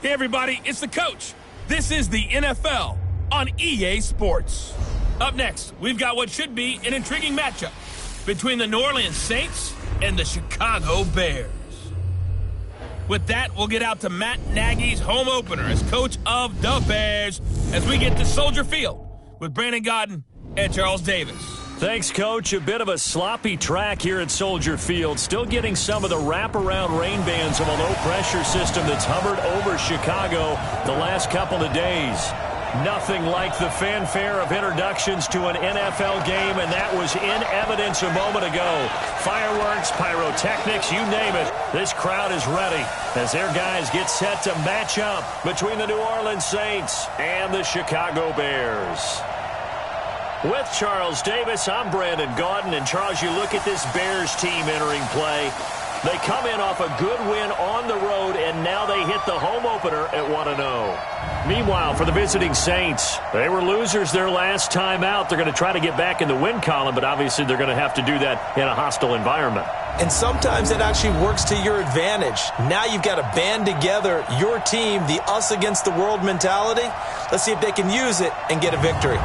Hey, everybody, it's the coach. This is the NFL on EA Sports. Up next, we've got what should be an intriguing matchup between the New Orleans Saints and the Chicago Bears. With that, we'll get out to Matt Nagy's home opener as coach of the Bears as we get to Soldier Field with Brandon Godden and Charles Davis. Thanks, Coach. A bit of a sloppy track here at Soldier Field. Still getting some of the wraparound rain bands of a low-pressure system that's hovered over Chicago the last couple of days. Nothing like the fanfare of introductions to an NFL game, and that was in evidence a moment ago. Fireworks, pyrotechnics, you name it. This crowd is ready as their guys get set to match up between the New Orleans Saints and the Chicago Bears. With Charles Davis, I'm Brandon Gaudin. And, Charles, you look at this Bears team entering play. They come in off a good win on the road, and now they hit the home opener at 1-0. Meanwhile, for the visiting Saints, they were losers their last time out. They're going to try to get back in the win column, but obviously they're going to have to do that in a hostile environment. And sometimes it actually works to your advantage. Now you've got to band together your team, the us against the world mentality. Let's see if they can use it and get a victory.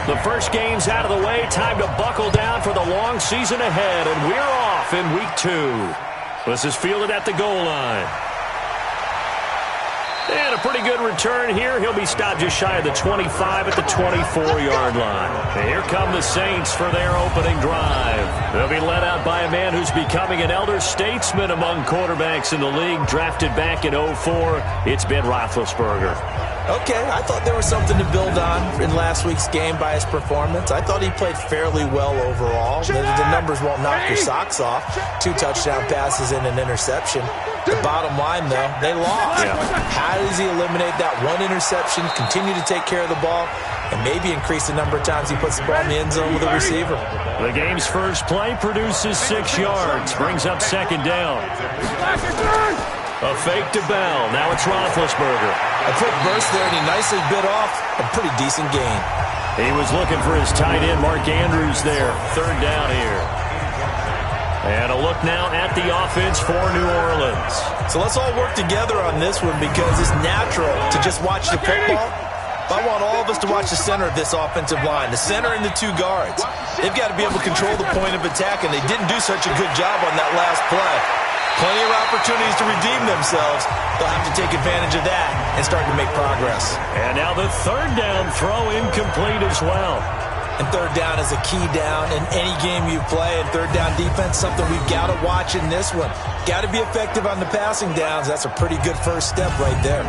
The first game's out of the way. Time to buckle down for the long season ahead, and we're off in week 2. This is fielded at the goal line. And a pretty good return here. He'll be stopped just shy of the 25 at the 24-yard line. And here come the Saints for their opening drive. They'll be led out by a man who's becoming an elder statesman among quarterbacks in the league, drafted back in 2004. It's Ben Roethlisberger. Okay, I thought there was something to build on in last week's game by his performance. I thought he played fairly well overall. The numbers won't knock your socks off. 2 touchdown passes and an interception. The bottom line, though, they lost. Yeah. How does he eliminate that one interception, continue to take care of the ball, and maybe increase the number of times he puts the ball in the end zone with a receiver? The game's first play produces 6 yards, brings up second down. A fake to Bell. Now it's Roethlisberger. A quick burst there, and he nicely bit off a pretty decent gain. He was looking for his tight end, Mark Andrews, there. Third down here. And a look now at the offense for New Orleans. So let's all work together on this one because it's natural to just watch the football. But I want all of us to watch the center of this offensive line, the center and the 2 guards. They've got to be able to control the point of attack, and they didn't do such a good job on that last play. Plenty of opportunities to redeem themselves. They'll have to take advantage of that and start to make progress. And now the third down throw incomplete as well. And third down is a key down in any game you play. And third down defense, something we've got to watch in this one. Got to be effective on the passing downs. That's a pretty good first step right there.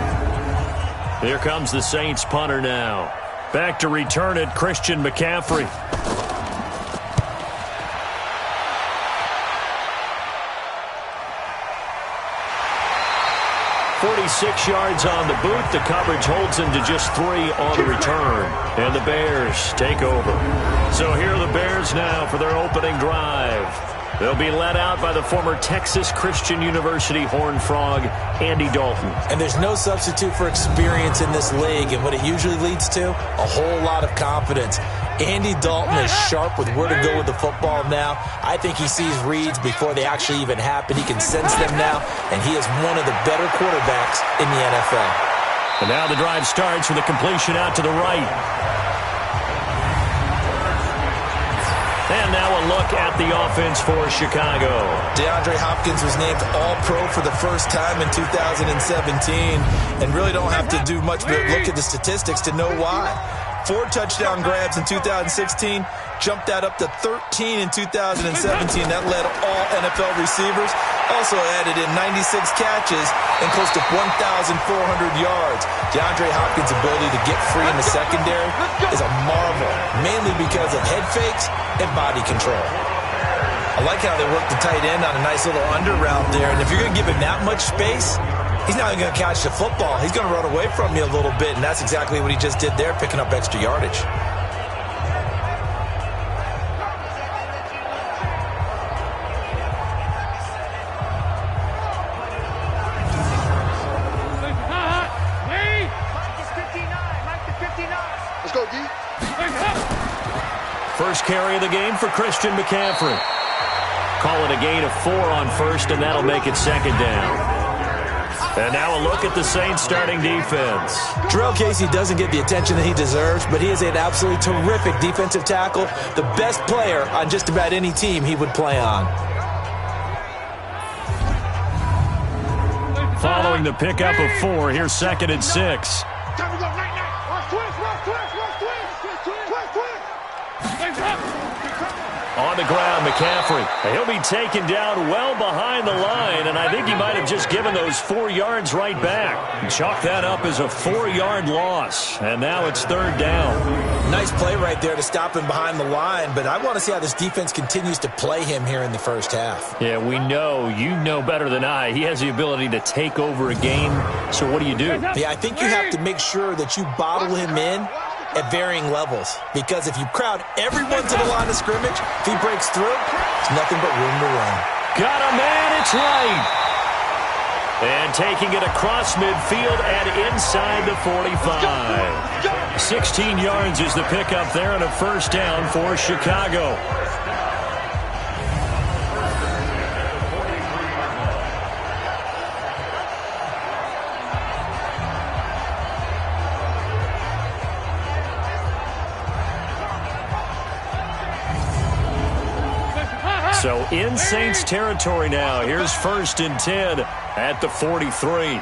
Here comes the Saints punter now. Back to return it, Christian McCaffrey. 46 yards on the boot. The coverage holds him to just 3 on the return. And the Bears take over. So here are the Bears now for their opening drive. They'll be led out by the former Texas Christian University Horned Frog, Andy Dalton. And there's no substitute for experience in this league. And what it usually leads to, a whole lot of confidence. Andy Dalton is sharp with where to go with the football now. I think he sees reads before they actually even happen. He can sense them now, and he is one of the better quarterbacks in the NFL. And now the drive starts with a completion out to the right. And now a look at the offense for Chicago. DeAndre Hopkins was named All-Pro for the first time in 2017, and really don't have to do much but look at the statistics to know why. 4 touchdown grabs in 2016, jumped that up to 13 in 2017. That led all NFL receivers. Also added in 96 catches and close to 1,400 yards. DeAndre Hopkins' ability to get free in the secondary is a marvel, mainly because of head fakes and body control. I like how they work the tight end on a nice little under route there. And if you're going to give him that much space, he's not even going to catch the football. He's going to run away from you a little bit, and that's exactly what he just did there, picking up extra yardage. First carry of the game for Christian McCaffrey. Call it a gain of 4 on first, and that'll make it second down. And now a look at the Saints starting defense. Jarrell Casey doesn't get the attention that he deserves, but he is an absolutely terrific defensive tackle, the best player on just about any team he would play on. Following the pickup of 4, here's 2nd and 6. On the ground, McCaffrey. He'll be taken down well behind the line, and I think he might have just given those 4 yards right back. Chalk that up as a 4-yard loss, and now it's 3rd down. Nice play right there to stop him behind the line, but I want to see how this defense continues to play him here in the first half. Yeah, we know. You know better than I. He has the ability to take over a game, so what do you do? Yeah, I think you have to make sure that you bottle him in at varying levels, because if you crowd everyone to the line of scrimmage, if he breaks through, it's nothing but room to run. Got a man, it's right. And taking it across midfield and inside the 45. 16 yards is the pickup there and a first down for Chicago. So in Saints territory now. Here's 1st and 10 at the 43.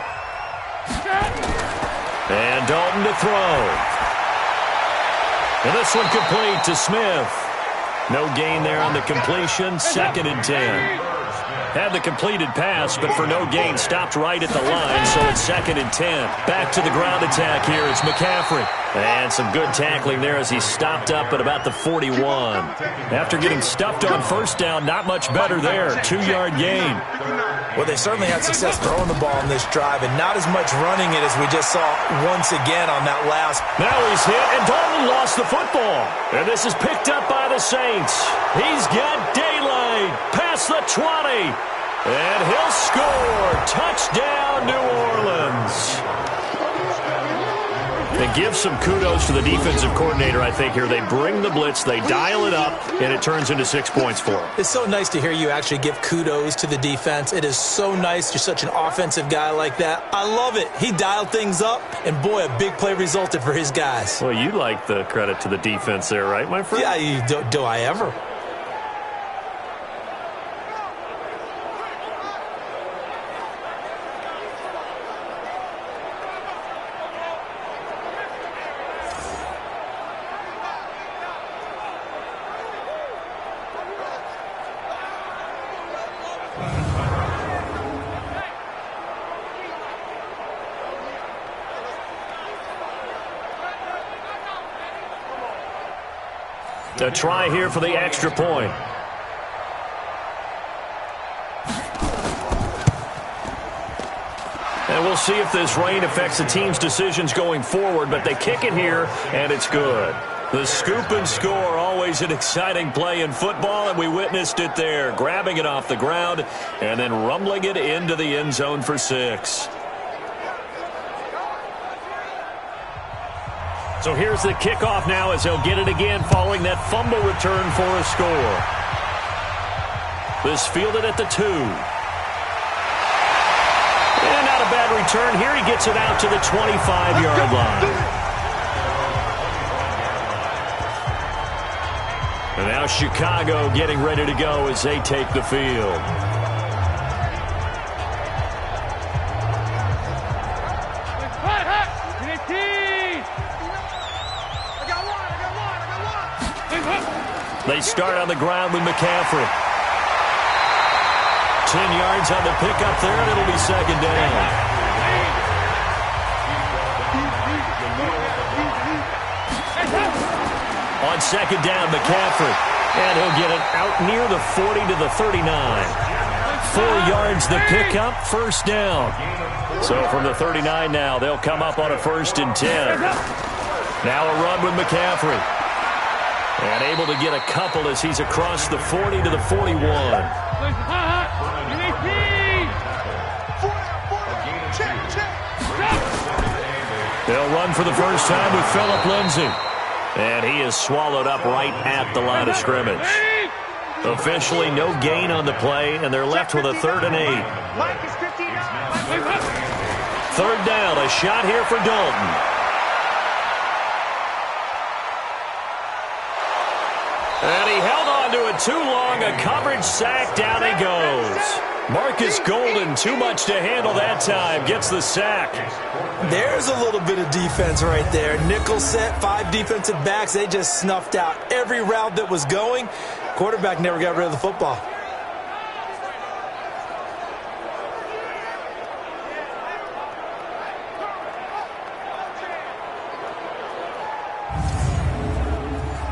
And Dalton to throw. And this one complete to Smith. No gain there on the completion. 2nd and 10. Had the completed pass, but for no gain, stopped right at the line, so it's 2nd and 10. Back to the ground attack here. It's McCaffrey. And some good tackling there as he stopped up at about the 41. After getting stuffed on first down, not much better there. 2-yard gain. Well, they certainly had success throwing the ball in this drive and not as much running it as we just saw once again on that last. Now he's hit, and Dalton lost the football. And this is picked up by the Saints. He's got daylight past the 20. And he'll score. Touchdown, New Orleans. And give some kudos to the defensive coordinator, I think, here. They bring the blitz, they dial it up, and it turns into 6 points for them. It's so nice to hear you actually give kudos to the defense. It is so nice. You're such an offensive guy like that. I love it. He dialed things up, and boy, a big play resulted for his guys. Well, you like the credit to the defense there, right, my friend? Yeah, do I ever? A try here for the extra point. And we'll see if this rain affects the team's decisions going forward, but they kick it here, and it's good. The scoop and score, always an exciting play in football, and we witnessed it there, grabbing it off the ground and then rumbling it into the end zone for 6. So here's the kickoff now as they'll get it again following that fumble return for a score. This fielded at the 2. And not a bad return here. He gets it out to the 25-yard line. And now Chicago getting ready to go as they take the field. They start on the ground with McCaffrey. 10 yards on the pickup there, and it'll be 2nd down. On 2nd down, McCaffrey. And he'll get it out near the 40 to the 39. 4 yards the pickup, 1st down. So from the 39 now, they'll come up on a 1st and 10. Now a run with McCaffrey. And able to get a couple as he's across the 40 to the 41. They'll run for the first time with Phillip Lindsay. And he is swallowed up right at the line of scrimmage. Officially no gain on the play, and they're left with a 3rd and 8. Third down, a shot here for Dalton. And he held on to it too long. A coverage sack. Down he goes. Marcus Golden, too much to handle that time. Gets the sack. There's a little bit of defense right there. Nickel set, 5 defensive backs. They just snuffed out every route that was going. Quarterback never got rid of the football.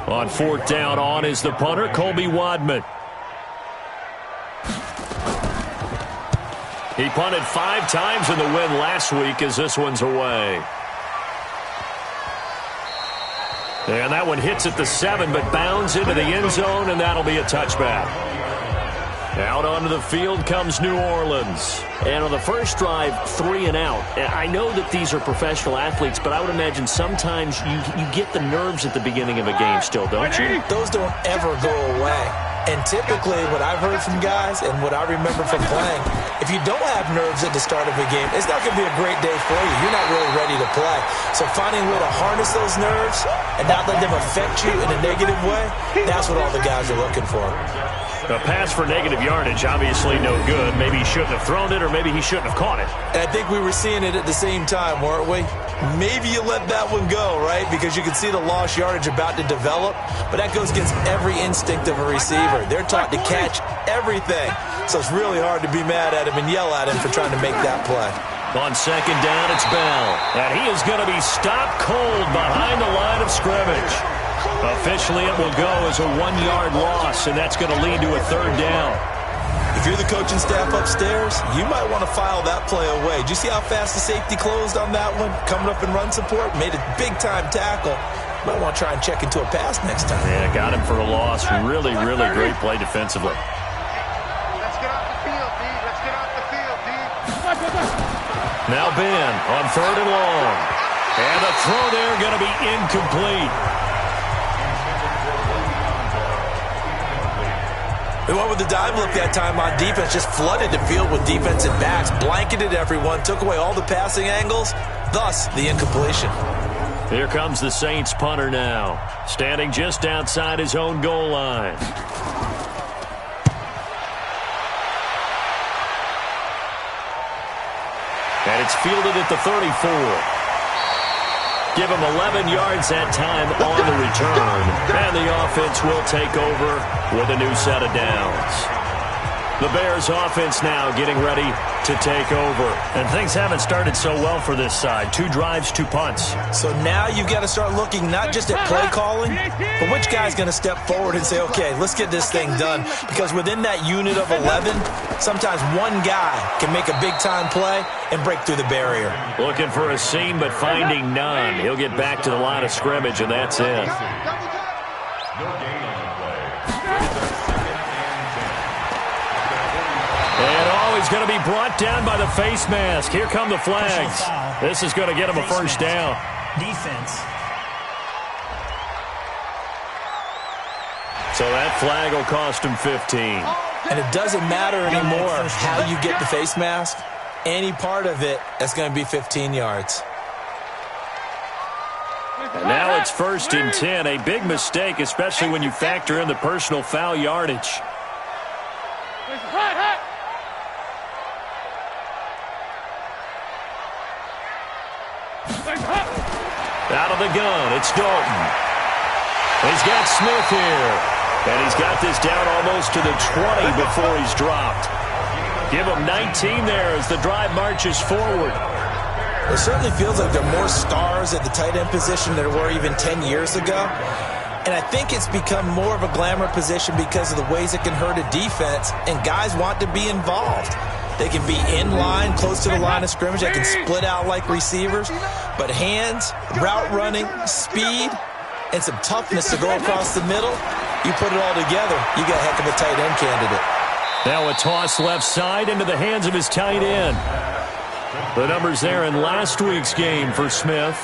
On 4th down, on is the punter, Colby Wadman. He punted 5 times in the win last week as this one's away. And that one hits at the 7, but bounds into the end zone, and that'll be a touchback. Out onto the field comes New Orleans. And on the first drive, 3 and out. I know that these are professional athletes, but I would imagine sometimes you get the nerves at the beginning of a game still, don't you? Those don't ever go away. And typically, what I've heard from guys and what I remember from playing, if you don't have nerves at the start of a game, it's not going to be a great day for you. You're not really ready to play. So finding a way to harness those nerves and not let them affect you in a negative way, that's what all the guys are looking for. A pass for negative yardage, obviously no good. Maybe he shouldn't have thrown it, or maybe he shouldn't have caught it. And I think we were seeing it at the same time, weren't we? Maybe you let that one go, right? Because you can see the lost yardage about to develop. But that goes against every instinct of a receiver. They're taught to catch everything. So it's really hard to be mad at him and yell at him for trying to make that play. On 2nd down, it's Bell. And he is going to be stopped cold behind the line of scrimmage. Officially, it will go as a 1-yard loss, and that's going to lead to a 3rd down. If you're the coaching staff upstairs, you might want to file that play away. Did you see how fast the safety closed on that one? Coming up in run support, made a big-time tackle. Might want to try and check into a pass next time. Yeah, got him for a loss. Really, really great play defensively. Let's get off the field, D. Let's get off the field, D. Now Ben on 3rd and long. And the throw there going to be incomplete. They went with the dime look that time on defense, just flooded the field with defensive backs, blanketed everyone, took away all the passing angles, thus the incompletion. Here comes the Saints punter now, standing just outside his own goal line. And it's fielded at the 34. Give him 11 yards that time on the return. And the offense will take over with a new set of downs. The Bears offense now getting ready to take over. And things haven't started so well for this side. 2 drives, 2 punts. So now you've got to start looking not just at play calling, but which guy's going to step forward and say, okay, let's get this thing done. Because within that unit of 11, sometimes one guy can make a big-time play and break through the barrier. Looking for a seam, but finding none. He'll get back to the line of scrimmage, and that's it. And he's going to be brought down by the face mask. Here come the flags. This is going to get him a first down. Defense. So that flag will cost him 15. And it doesn't matter anymore how you get the face mask. Any part of it, that's going to be 15 yards. And now it's 1st and 10. A big mistake, especially when you factor in the personal foul yardage. Out of the gun, it's Dalton. He's got Smith here. And he's got this down almost to the 20 before he's dropped. Give him 19 there as the drive marches forward. It certainly feels like there are more stars at the tight end position than there were even 10 years ago. And I think it's become more of a glamour position because of the ways it can hurt a defense, and guys want to be involved. They can be in line, close to the line of scrimmage. They can split out like receivers. But hands, route running, speed, and some toughness to go across the middle, you put it all together, you got a heck of a tight end candidate. Now a toss left side into the hands of his tight end. The numbers there in last week's game for Smith.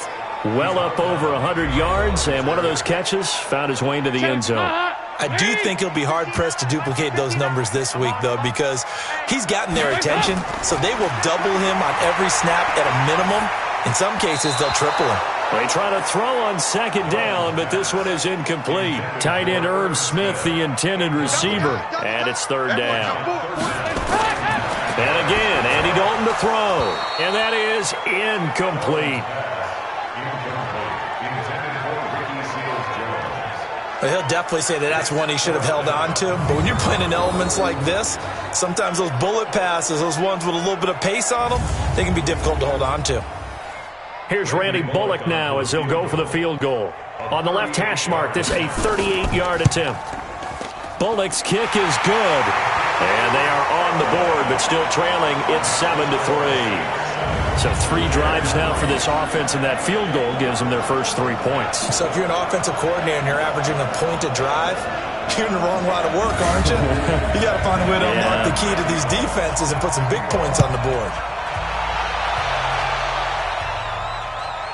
Well up over 100 yards, and one of those catches found his way into the end zone. I do think he'll be hard-pressed to duplicate those numbers this week, though, because he's gotten their attention, so they will double him on every snap at a minimum. In some cases, they'll triple him. They try to throw on second down, but this one is incomplete. Tight end Irv Smith, the intended receiver, and it's third down. And again, Andy Dalton to throw, and that is incomplete. He'll definitely say that that's one he should have held on to. But when you're playing in elements like this, sometimes those bullet passes, those ones with a little bit of pace on them, they can be difficult to hold on to. Here's Randy Bullock now as he'll go for the field goal. On the left hash mark, this a 38-yard attempt. Bullock's kick is good. And they are on the board, but still trailing. It's 7-3. So 3 drives now for this offense, and that field goal gives them their first 3 points. So if you're an offensive coordinator and you're averaging a point a drive, you're in the wrong line of work, aren't you? You got to find a way to unlock the key to these defenses and put some big points on the board.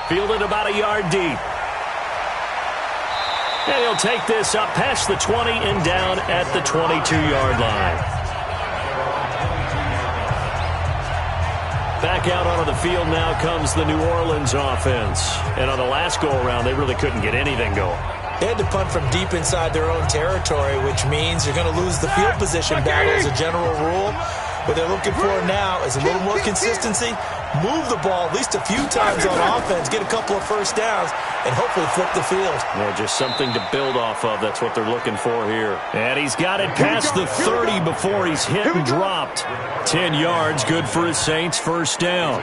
Fielded about a yard deep. And he'll take this up past the 20 and down at the 22-yard line. Back out onto the field now comes the New Orleans offense. And on the last go-around, they really couldn't get anything going. They had to punt from deep inside their own territory, which means you're going to lose the field position battle as a general rule. What they're looking for now is a little more consistency, move the ball at least a few times on offense, get a couple of first downs, and hopefully flip the field. Yeah, just something to build off of. That's what they're looking for here. And he's got it past the 30 before he's hit and dropped. 10 yards, good for his Saints, first down.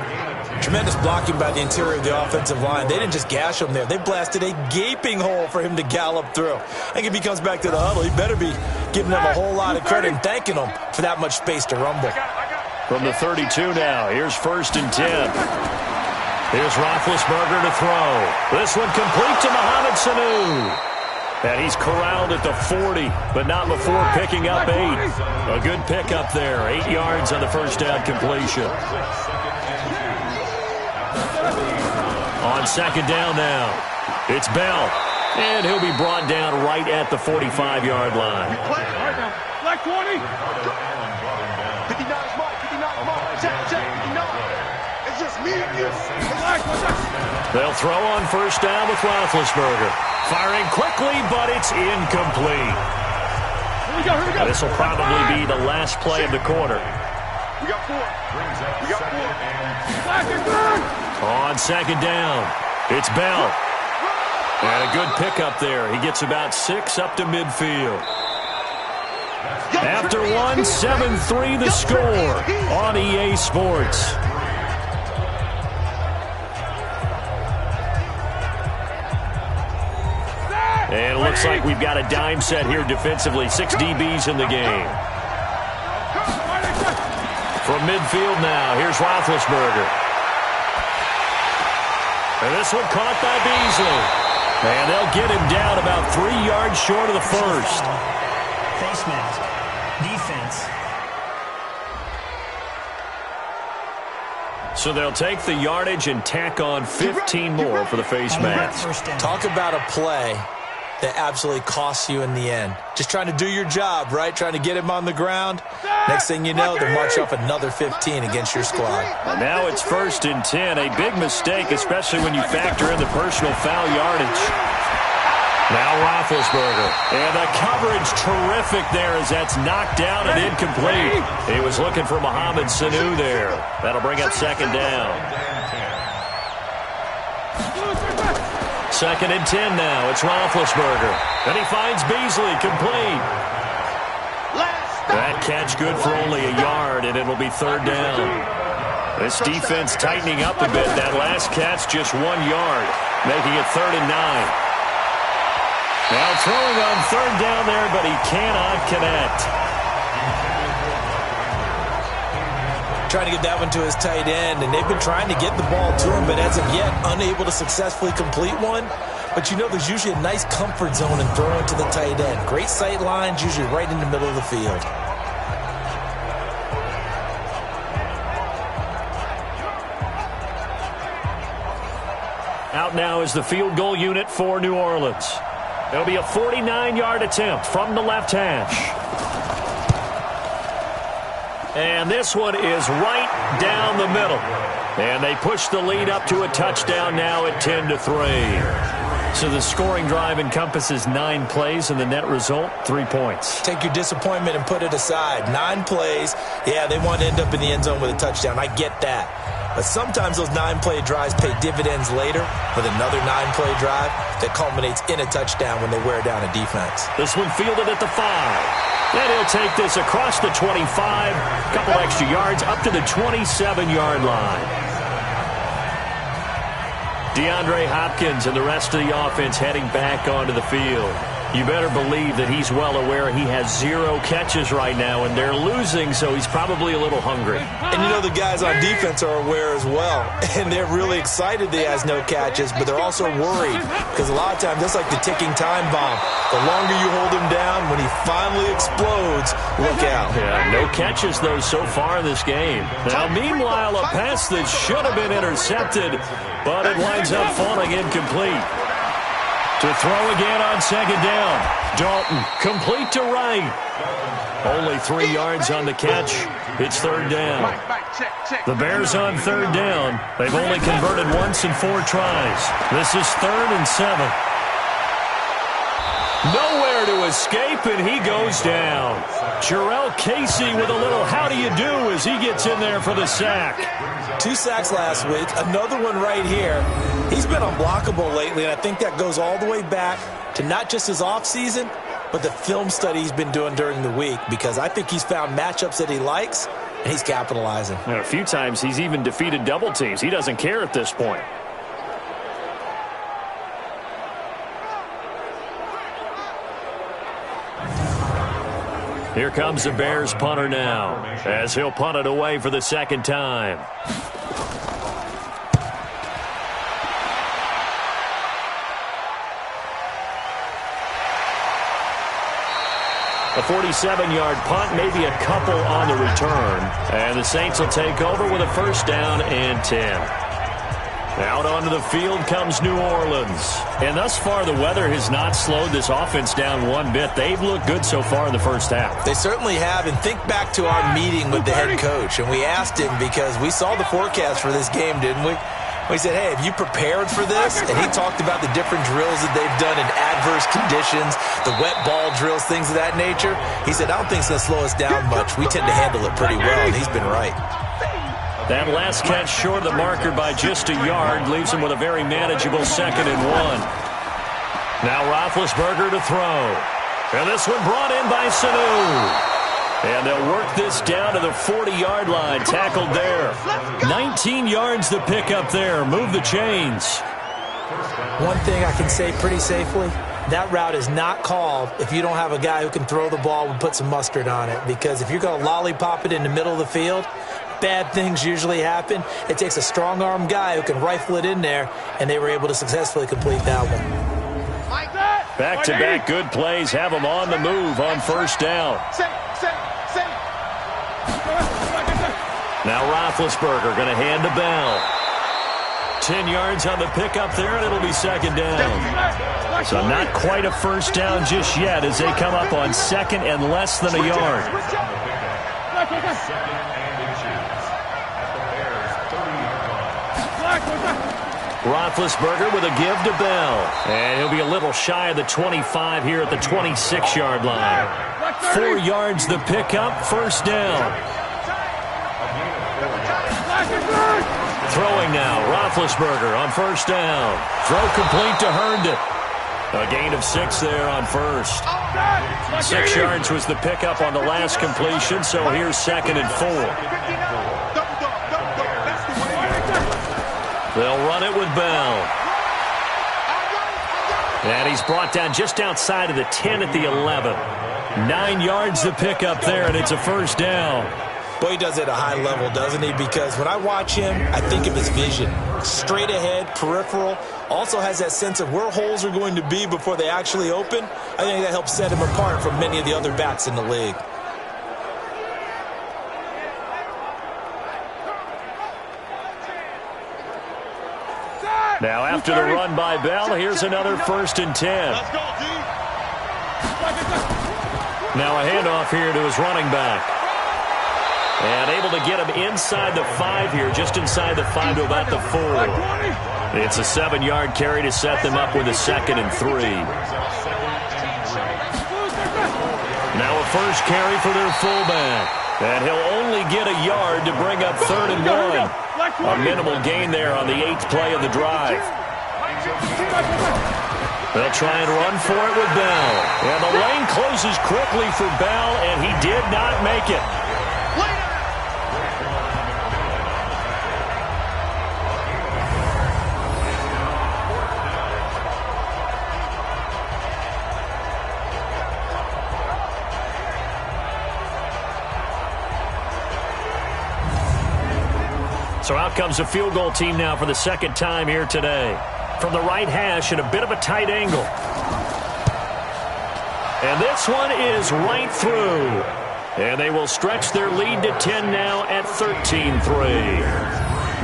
Tremendous blocking by the interior of the offensive line. They didn't just gash him there. They blasted a gaping hole for him to gallop through. I think if he comes back to the huddle, he better be giving them a whole lot of credit and thanking them for that much space to rumble. From the 32 now, here's 1st and 10. Here's Roethlisberger to throw. This one complete to Mohamed Sanu. And he's corralled at the 40, but not before picking up 8. A good pickup there. 8 yards on the first down completion. On second down now, it's Bell. And he'll be brought down right at the 45-yard line. Black 20. 59 is mine. 59 is mine. Check. 59. It's just me and you. They'll throw on first down with Roethlisberger. Firing quickly, but it's incomplete. Here we go. This will probably be the last play of the quarter. We got 4. On second down, it's Bell. And a good pickup there. He gets about 6 up to midfield. After 1, 7-3 the score on EA Sports. And it looks like we've got a dime set here defensively. 6 DBs in the game. From midfield now, here's Roethlisberger. And this one caught by Beasley. And they'll get him down about 3 yards short of the first. Face mask. Defense. So they'll take the yardage and tack on 15 more for the face mask. Talk about a play that absolutely costs you in the end. Just trying to do your job, right? Trying to get him on the ground. Next thing you know, they'll march off another 15 against your squad. And now it's 1st and 10. A big mistake, especially when you factor in the personal foul yardage. Now Roethlisberger. And the coverage terrific there as that's knocked down and incomplete. He was looking for Mohamed Sanu there. That'll bring up second down. 2nd and 10 now. It's Roethlisberger. And he finds Beasley complete. That catch good for only a yard, and it'll be 3rd down. This defense tightening up a bit. That last catch just 1 yard, making it 3rd and 9. Now throwing on 3rd down there, but he cannot connect. Trying to get that one to his tight end, and they've been trying to get the ball to him, but as of yet, unable to successfully complete one. But you know there's usually a nice comfort zone in throwing to the tight end. Great sight lines, usually right in the middle of the field. Out now is the field goal unit for New Orleans. It'll be a 49-yard attempt from the left hash. And this one is right down the middle. And they push the lead up to a touchdown now at 10-3. So the scoring drive encompasses 9 plays, and the net result, 3 points. Take your disappointment and put it aside. 9 plays. Yeah, they want to end up in the end zone with a touchdown. I get that. But sometimes those 9-play drives pay dividends later with another 9-play drive that culminates in a touchdown when they wear down a defense. This one fielded at the 5. And he'll take this across the 25, a couple extra yards up to the 27-yard line. DeAndre Hopkins and the rest of the offense heading back onto the field. You better believe that he's well aware he has 0 catches right now, and they're losing, so he's probably a little hungry. And you know the guys on defense are aware as well, and they're really excited that he has no catches, but they're also worried because a lot of times that's like the ticking time bomb. The longer you hold him down, when he finally explodes, look out. Yeah, no catches, though, so far in this game. Now, meanwhile, a pass that should have been intercepted, but it winds up falling incomplete. To throw again on second down. Dalton, complete to right. Only 3 yards on the catch. It's third down. The Bears on third down. They've only converted once in 4 tries. This is 3rd and 7. Nowhere to escape, and he goes down. Jarrell Casey with a little how do you do as he gets in there for the sack. 2 sacks last week, another one right here. He's been unblockable lately, and I think that goes all the way back to not just his offseason, but the film study he's been doing during the week, because I think he's found matchups that he likes, and he's capitalizing. And a few times he's even defeated double teams. He doesn't care at this point. Here comes the Bears punter now, as he'll punt it away for the second time. A 47-yard punt, maybe a couple on the return. And the Saints will take over with a first down and 10. Out onto the field comes New Orleans. And thus far, the weather has not slowed this offense down one bit. They've looked good so far in the first half. They certainly have. And think back to our meeting with the head coach. And we asked him, because we saw the forecast for this game, didn't we? We said, hey, have you prepared for this? And he talked about the different drills that they've done in adverse conditions, the wet ball drills, things of that nature. He said, I don't think it's going to slow us down much. We tend to handle it pretty well, and he's been right. That last catch short of the marker by just a yard leaves him with a very manageable 2nd and 1. Now Roethlisberger to throw. And this one brought in by Sanu. And they'll work this down to the 40-yard line, tackled there. 19 yards to pick up there. Move the chains. One thing I can say pretty safely, that route is not called if you don't have a guy who can throw the ball and put some mustard on it. Because if you're going to lollipop it in the middle of the field, bad things usually happen. It takes a strong-arm guy who can rifle it in there, and they were able to successfully complete that one. Back-to-back good plays have them on the move on first down. Now Roethlisberger going to hand the bell. 10 yards on the pickup there, and it'll be second down. So not quite a first down just yet as they come up on 2nd and less than a yard. Roethlisberger with a give to Bell. And he'll be a little shy of the 25 here at the 26-yard line. 4 yards the pickup, first down. Throwing now, Roethlisberger on first down. Throw complete to Herndon. A gain of 6 there on first. 6 yards was the pickup on the last completion, so here's 2nd and 4. They'll run it with Bell. And he's brought down just outside of the 10 at the 11. 9 yards to pick up there, and it's a first down. Boy, he does it at a high level, doesn't he? Because when I watch him, I think of his vision. Straight ahead, peripheral. Also has that sense of where holes are going to be before they actually open. I think that helps set him apart from many of the other backs in the league. Now after the run by Bell, here's another 1st and 10. Let's go, D. Now a handoff here to his running back. And able to get him inside the 5 here, just inside the 5 to about the 4. It's a 7-yard carry to set them up with a 2nd and 3. Now a first carry for their fullback. And he'll only get a yard to bring up 3rd and 1. A minimal gain there on the 8th play of the drive. They'll try and run for it with Bell. And the lane closes quickly for Bell, and he did not make it. So out comes the field goal team now for the 2nd time here today. From the right hash at a bit of a tight angle. And this one is right through. And they will stretch their lead to 10 now at 13-3.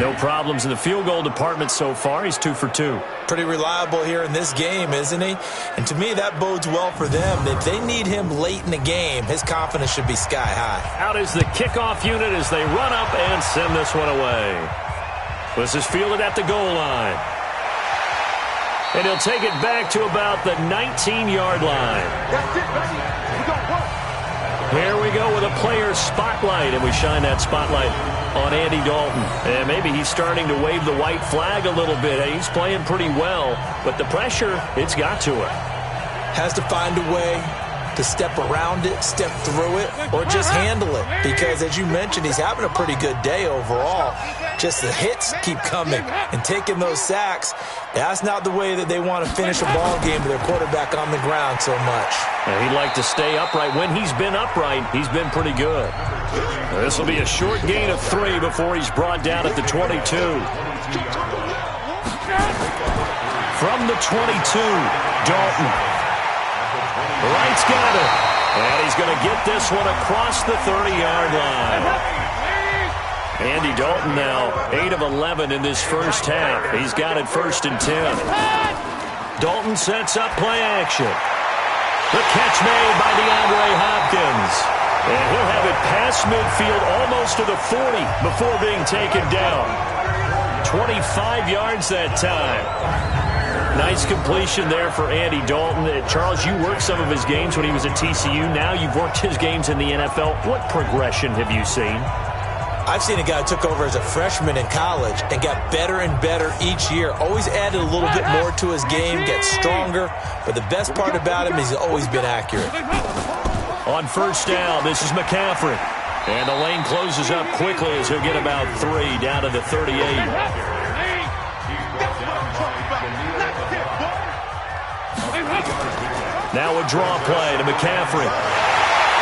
No problems in the field goal department so far. He's 2 for 2. Pretty reliable here in this game, isn't he? And to me, that bodes well for them. If they need him late in the game, his confidence should be sky high. Out is the kickoff unit as they run up and send this one away. This is fielded at the goal line. And he'll take it back to about the 19-yard line. That's it, baby. We got work. Here we go with a player spotlight, and we shine that spotlight on Andy Dalton. And maybe he's starting to wave the white flag a little bit. He's playing pretty well, but the pressure, it's got to him. Has to find a way to step around it, step through it, or just handle it. Because, as you mentioned, he's having a pretty good day overall. Just the hits keep coming and taking those sacks. That's not the way that they want to finish a ball game with their quarterback on the ground so much. And he'd like to stay upright. When he's been upright, he's been pretty good. This will be a short gain of 3 before he's brought down at the 22. From the 22, Dalton. Wright's got it. And he's going to get this one across the 30-yard line. Andy Dalton now 8 of 11 in this first half. He's got it 1st and 10. Dalton sets up play action. The catch made by DeAndre Hopkins. And he'll have it past midfield almost to the 40 before being taken down. 25 yards that time. Nice completion there for Andy Dalton. Charles, you worked some of his games when he was at TCU. Now you've worked his games in the NFL. What progression have you seen? I've seen a guy who took over as a freshman in college and got better and better each year. Always added a little bit more to his game, gets stronger. But the best part about him is he's always been accurate. On first down, this is McCaffrey. And the lane closes up quickly as he'll get about 3 down to the 38. Now a draw play to McCaffrey.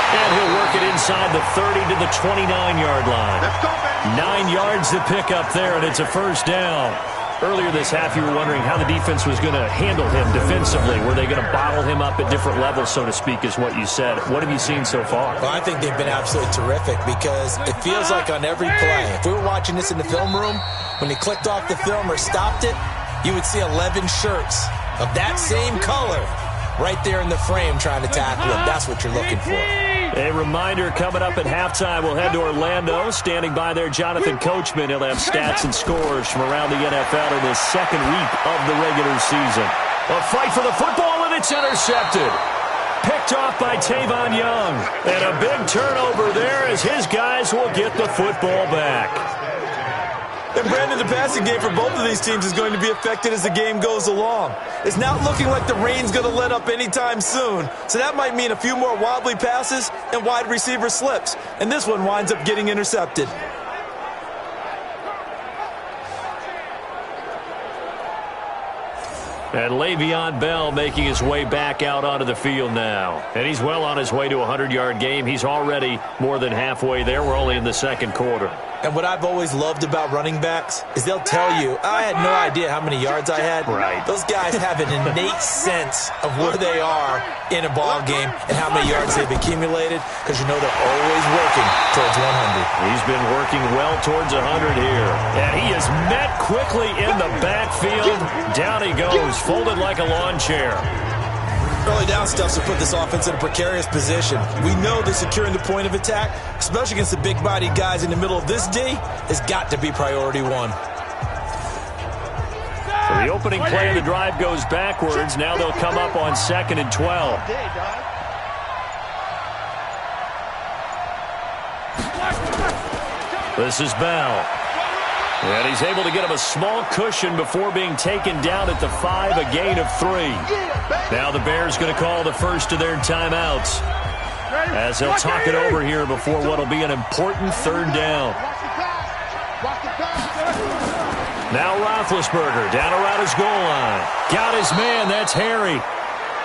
And he'll work it inside the 30 to the 29-yard line. 9 yards to pick up there, and it's a first down. Earlier this half, you were wondering how the defense was going to handle him defensively. Were they going to bottle him up at different levels, so to speak, is what you said. What have you seen so far? Well, I think they've been absolutely terrific because it feels like on every play, if we were watching this in the film room, when he clicked off the film or stopped it, you would see 11 shirts of that same color right there in the frame trying to tackle him. That's what you're looking for. A reminder coming up at halftime. We'll head to Orlando. Standing by there, Jonathan Coachman. He'll have stats and scores from around the NFL in this second week of the regular season. A fight for the football, and it's intercepted. Picked off by Tavon Young. And a big turnover there as his guys will get the football back. And Brandon, the passing game for both of these teams is going to be affected as the game goes along. It's not looking like the rain's going to let up anytime soon. So that might mean a few more wobbly passes and wide receiver slips. And this one winds up getting intercepted. And Le'Veon Bell making his way back out onto the field now. And he's well on his way to a 100-yard game. He's already more than halfway there. We're only in the second quarter. And what I've always loved about running backs is they'll tell you, I had no idea how many yards I had. Right. Those guys have an innate sense of where they are in a ball game and how many yards they've accumulated, because you know they're always working towards 100. He's been working well towards 100 here. And he is met quickly in the backfield. Down he goes, folded like a lawn chair. Early down stuffs will put this offense in a precarious position. We know that securing the point of attack, especially against the big-bodied guys in the middle of this D, has got to be priority one. So the opening play of the drive goes backwards. Now they'll come up on 2nd and 12. This is Bell. And he's able to get him a small cushion before being taken down at the 5, a gain of 3. Now the Bears going to call the first of their timeouts as they'll talk it over here before what will be an important 3rd down. Now Roethlisberger down around his goal line. Got his man, that's Harry.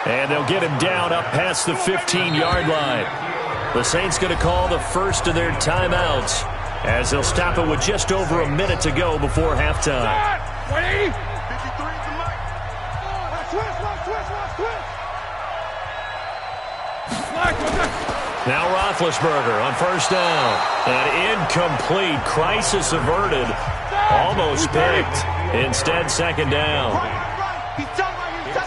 And they'll get him down up past the 15-yard line. The Saints going to call the first of their timeouts as they'll stop it with just over a minute to go before halftime. Now Roethlisberger on 1st down. An incomplete, crisis averted, almost picked. Instead, 2nd down.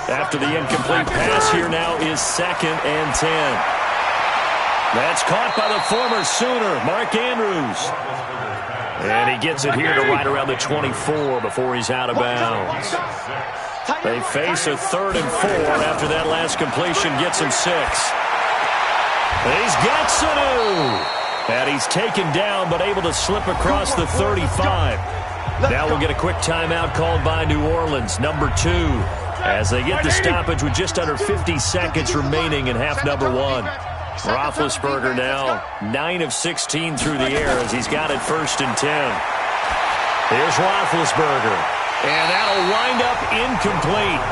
After the incomplete pass, here now is 2nd and 10. That's caught by the former Sooner, Mark Andrews. And he gets it here to right around the 24 before he's out of bounds. They face a 3rd and 4 after that last completion gets him 6. He's got Sanu. And he's taken down but able to slip across the 35. Now we'll get a quick timeout called by New Orleans, number 2, as they get the stoppage with just under 50 seconds remaining in half number 1. Roethlisberger now 9 of 16 through the air as he's got it 1st and 10. Here's Roethlisberger, and that'll wind up incomplete.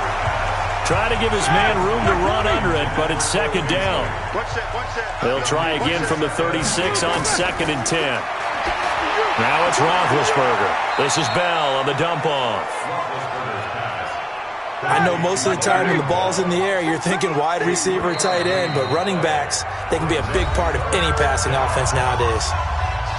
Try to give his man room to run under it, but it's 2nd down. They'll try again from the 36 on 2nd and 10. Now it's Roethlisberger. This is Bell on the dump-off. I know most of the time when the ball's in the air, you're thinking wide receiver, tight end, but running backs, they can be a big part of any passing offense nowadays.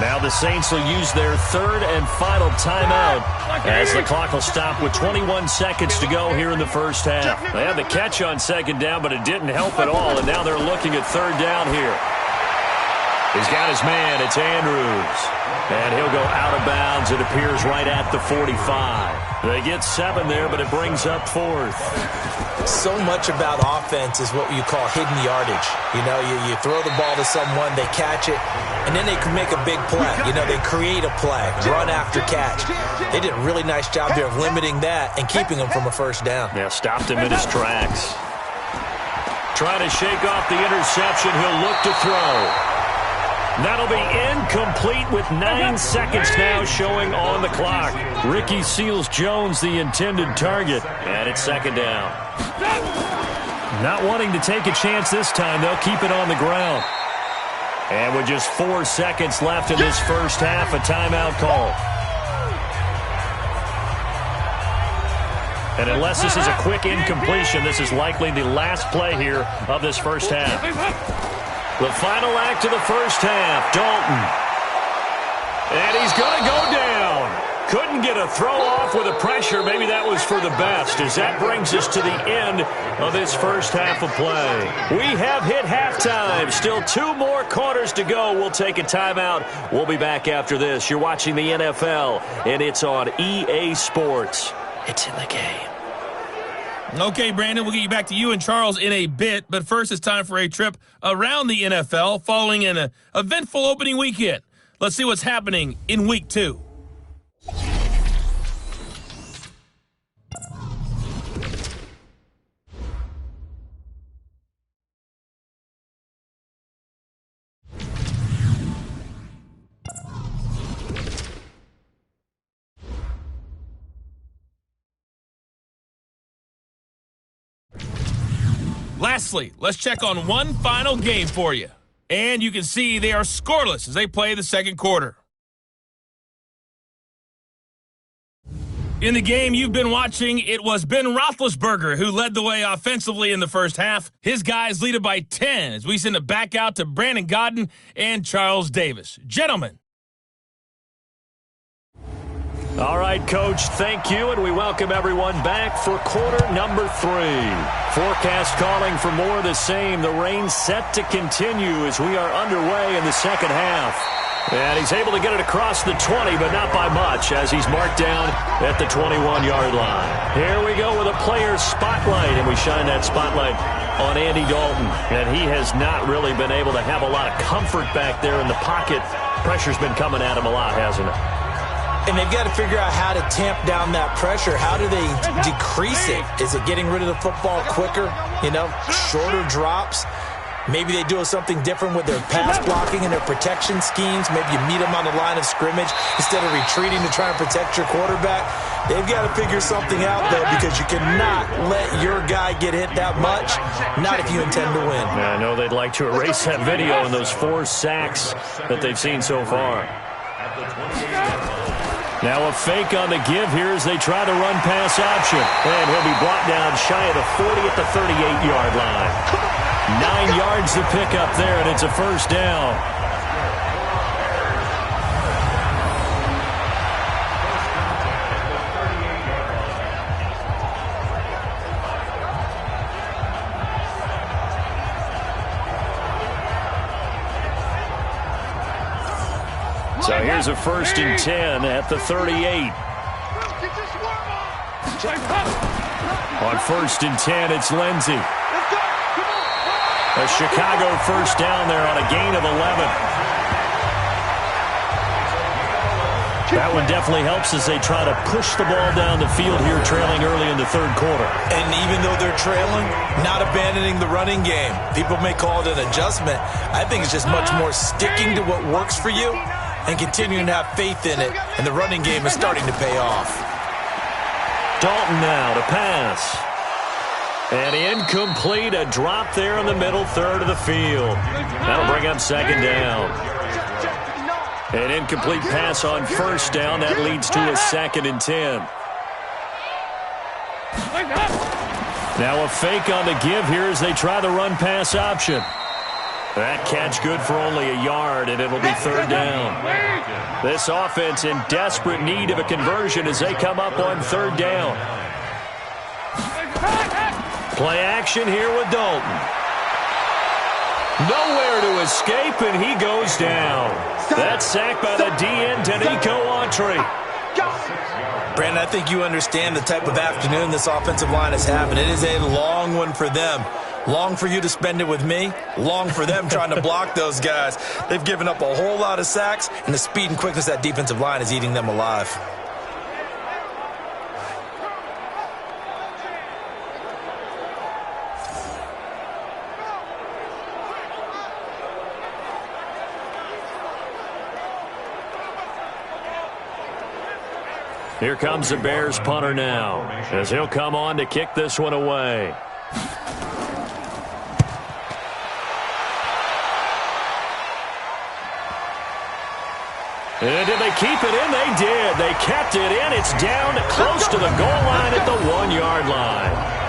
Now the Saints will use their 3rd and final timeout as the clock will stop with 21 seconds to go here in the first half. They had the catch on 2nd down, but it didn't help at all, and now they're looking at 3rd down here. He's got his man. It's Andrews. And he'll go out of bounds, it appears, right at the 45. They get 7 there, but it brings up 4th. So much about offense is what you call hidden yardage. You know, you throw the ball to someone, they catch it, and then they can make a big play. You know, they create a play, run after catch. They did a really nice job there of limiting that and keeping him from a 1st down. Yeah, stopped him in his tracks. Trying to shake off the interception, he'll look to throw. That'll be incomplete with 9 seconds now showing on the clock. Ricky Seals-Jones, the intended target, and it's 2nd down. Not wanting to take a chance this time, they'll keep it on the ground. And with just 4 seconds left in this first half, a timeout call. And unless this is a quick incompletion, this is likely the last play here of this first half. The final act of the first half, Dalton. And he's going to go down. Couldn't get a throw off with the pressure. Maybe that was for the best, as that brings us to the end of this first half of play. We have hit halftime. Still 2 more quarters to go. We'll take a timeout. We'll be back after this. You're watching the NFL, and it's on EA Sports. It's in the game. Okay, Brandon, we'll get you back to you and Charles in a bit, but first it's time for a trip around the NFL following an eventful opening weekend. Let's see what's happening in Week 2. Lastly, let's check on one final game for you. And you can see they are scoreless as they play the second quarter. In the game you've been watching, it was Ben Roethlisberger who led the way offensively in the first half. His guys lead it by 10 as we send it back out to Brandon Godden and Charles Davis. Gentlemen. All right, Coach, thank you, and we welcome everyone back for quarter number 3. Forecast calling for more of the same. The rain set to continue as we are underway in the second half. And he's able to get it across the 20, but not by much, as he's marked down at the 21-yard line. Here we go with a player spotlight, and we shine that spotlight on Andy Dalton. And he has not really been able to have a lot of comfort back there in the pocket. Pressure's been coming at him a lot, hasn't it? And they've got to figure out how to tamp down that pressure. How do they decrease it? Is it getting rid of the football quicker? Shorter drops? Maybe they do something different with their pass blocking and their protection schemes. Maybe you meet them on the line of scrimmage instead of retreating to try and protect your quarterback. They've got to figure something out, though, because you cannot let your guy get hit that much, not if you intend to win. Yeah, I know they'd like to erase that video and those 4 sacks that they've seen so far. Now a fake on the give here as they try to run pass option. And he'll be brought down shy of the 40 at the 38-yard line. 9 yards to pick up there, and it's a first down. So here's a 1st and 10 at the 38. On 1st and 10, it's Lindsey. A Chicago first down there on a gain of 11. That one definitely helps as they try to push the ball down the field here, trailing early in the 3rd quarter. And even though they're trailing, not abandoning the running game. People may call it an adjustment. I think it's just much more sticking to what works for you and continuing to have faith in it. And the running game is starting to pay off. Dalton now to pass. And incomplete, a drop there in the middle third of the field. That'll bring up 2nd down. An incomplete pass on 1st down. That leads to a 2nd and 10. Now a fake on the give here as they try the run pass option. That catch good for only a yard, and it'll be 3rd down. This offense in desperate need of a conversion as they come up on 3rd down. Play action here with Dalton. Nowhere to escape, and he goes down. That's sacked by the DN, Danico Autry. Brandon, I think you understand the type of afternoon this offensive line is having. It is a long one for them. Long for you to spend it with me. Long for them trying to block those guys. They've given up a whole lot of sacks, and the speed and quickness of that defensive line is eating them alive. Here comes the Bears punter now as he'll come on to kick this one away. And did they keep it in? They did. They kept it in. It's down close to the goal line at the 1-yard line.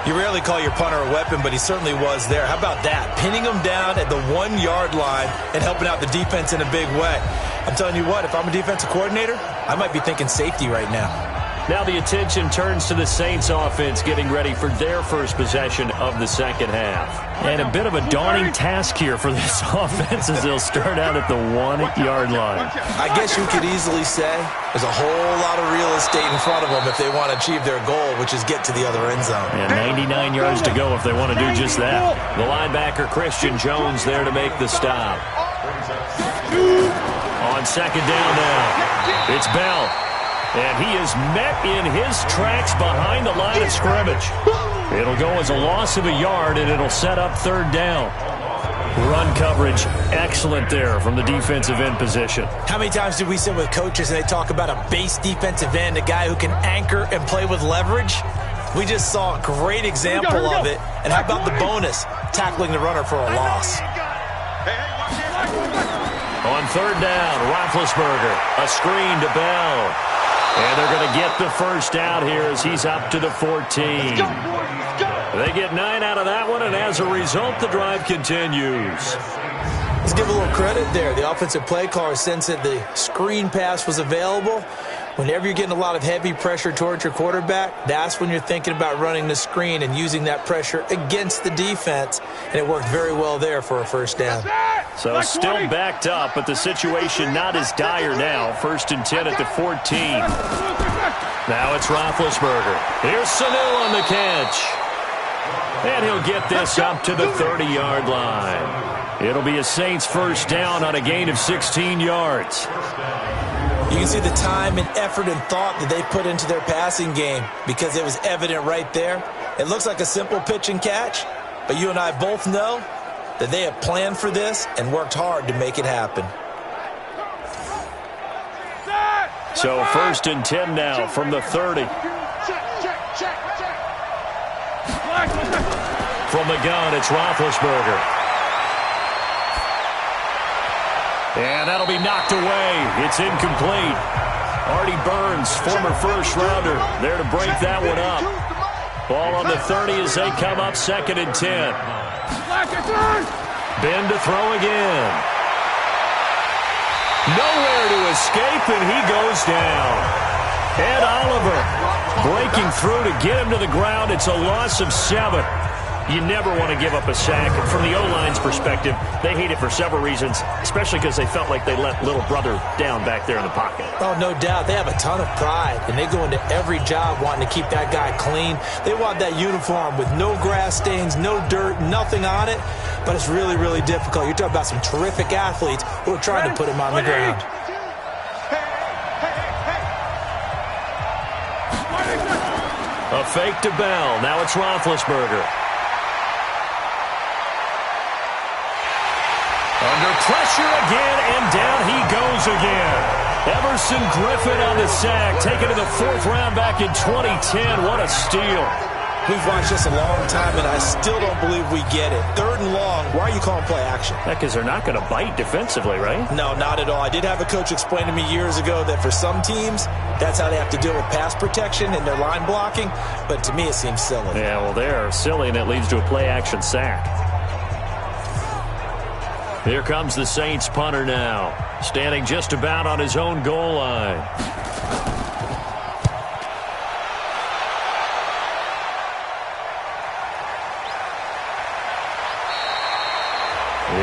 You rarely call your punter a weapon, but he certainly was there. How about that? Pinning him down at the 1-yard line and helping out the defense in a big way. I'm telling you what, if I'm a defensive coordinator, I might be thinking safety right now. Now the attention turns to the Saints offense getting ready for their first possession of the second half. And a bit of a daunting task here for this offense as they'll start out at the 1-yard line. I guess you could easily say there's a whole lot of real estate in front of them if they want to achieve their goal, which is get to the other end zone. And 99 yards to go if they want to do just that. The linebacker Christian Jones there to make the stop. On 2nd down now, it's Bell. And he is met in his tracks behind the line of scrimmage. It'll go as a loss of a yard, and it'll set up 3rd down. Run coverage, excellent there from the defensive end position. How many times do we sit with coaches and they talk about a base defensive end, a guy who can anchor and play with leverage? We just saw a great example of it. And how about the bonus, tackling the runner for a loss? On 3rd down, Roethlisberger, a screen to Bell. And they're going to get the first out here as he's up to the 14. They get 9 out of that one, and as a result, the drive continues. Let's give a little credit there. The offensive play caller sensed that the screen pass was available. Whenever you're getting a lot of heavy pressure towards your quarterback, that's when you're thinking about running the screen and using that pressure against the defense. And it worked very well there for a first down. So still backed up, but the situation not as dire now. 1st and 10 at the 14. Now it's Roethlisberger. Here's Sanu on the catch. And he'll get this up to the 30-yard line. It'll be a Saints first down on a gain of 16 yards. You can see the time and effort and thought that they put into their passing game because it was evident right there. It looks like a simple pitch and catch, but you and I both know that they have planned for this and worked hard to make it happen. So 1st and 10 now from the 30. From the gun, it's Roethlisberger. And that'll be knocked away. It's incomplete. Artie Burns, former first-rounder, there to break that one up. Ball on the 30 as they come up 2nd and 10. Ben to throw again. Nowhere to escape, and he goes down. Ed Oliver breaking through to get him to the ground. It's a loss of 7. You never want to give up a sack. From the O-line's perspective, they hate it for several reasons, especially because they felt like they let little brother down back there in the pocket. Oh, no doubt. They have a ton of pride, and they go into every job wanting to keep that guy clean. They want that uniform with no grass stains, no dirt, nothing on it, but it's really, really difficult. You're talking about some terrific athletes who are trying to put him on the ground. A fake to Bell. Now it's Roethlisberger. Under pressure again, and down he goes again. Everson Griffin on the sack, taken to the 4th round back in 2010. What a steal. We've watched this a long time, and I still don't believe we get it. 3rd and long, why are you calling play action? Because they're not going to bite defensively, right? No, not at all. I did have a coach explain to me years ago that for some teams, that's how they have to deal with pass protection and their line blocking, but to me it seems silly. Yeah, well, they're silly, and it leads to a play action sack. Here comes the Saints punter now, standing just about on his own goal line.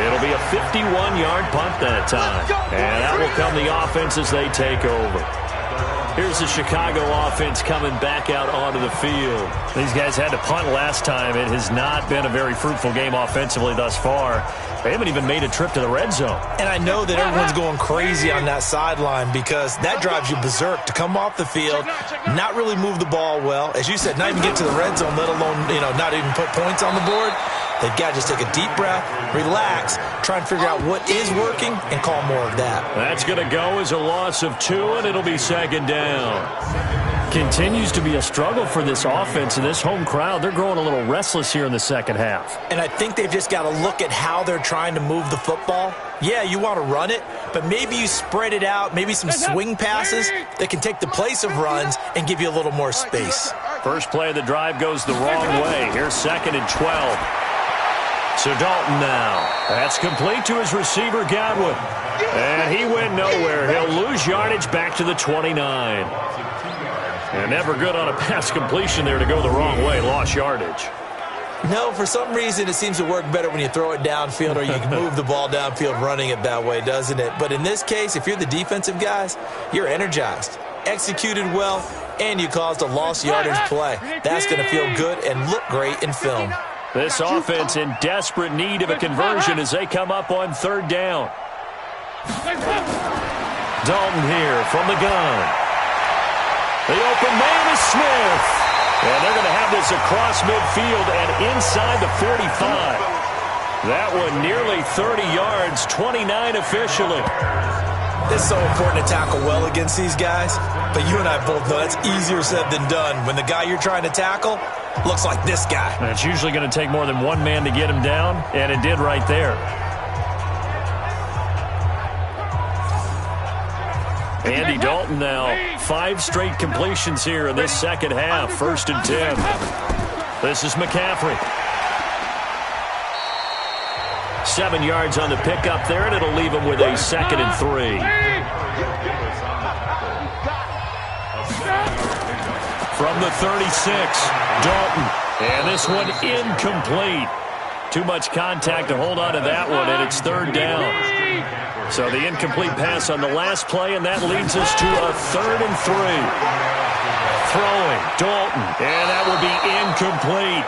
It'll be a 51-yard punt that time, and that will come the offense as they take over. Here's the Chicago offense coming back out onto the field. These guys had to punt last time. It has not been a very fruitful game offensively thus far. They haven't even made a trip to the red zone. And I know that everyone's going crazy on that sideline because that drives you berserk to come off the field, not really move the ball well. As you said, not even get to the red zone, let alone, not even put points on the board. They've got to just take a deep breath, relax, try and figure out what is working, and call more of that. That's going to go as a loss of 2, and it'll be 2nd down. Continues to be a struggle for this offense and this home crowd. They're growing a little restless here in the second half. And I think they've just got to look at how they're trying to move the football. Yeah, you want to run it, but maybe you spread it out, maybe some swing passes that can take the place of runs and give you a little more space. First play of the drive goes the wrong way. Here's 2nd and 12. So Dalton now. That's complete to his receiver, Godwin. And he went nowhere. He'll lose yardage back to the 29. And never good on a pass completion there to go the wrong way. Lost yardage. No, for some reason it seems to work better when you throw it downfield or you can move the ball downfield running it that way, doesn't it? But in this case, if you're the defensive guys, you're energized, executed well, and you caused a lost yardage play. That's going to feel good and look great in film. This offense in desperate need of a conversion as they come up on 3rd down. Dalton here from the gun. The open man is Smith. And they're going to have this across midfield and inside the 45. That one nearly 30 yards, 29 officially. It's so important to tackle well against these guys, but you and I both know that's easier said than done. When the guy you're trying to tackle looks like this guy. And it's usually going to take more than one man to get him down, and it did right there. Andy Dalton now 5 straight completions here in this second half. 1st and 10. This is McCaffrey. 7 yards on the pickup there, and it'll leave him with a 2nd and 3. From the 36, Dalton. And this one incomplete. Too much contact to hold on to that one, and it's 3rd down. So the incomplete pass on the last play, and that leads us to a 3rd and 3. Throwing, Dalton, and that will be incomplete.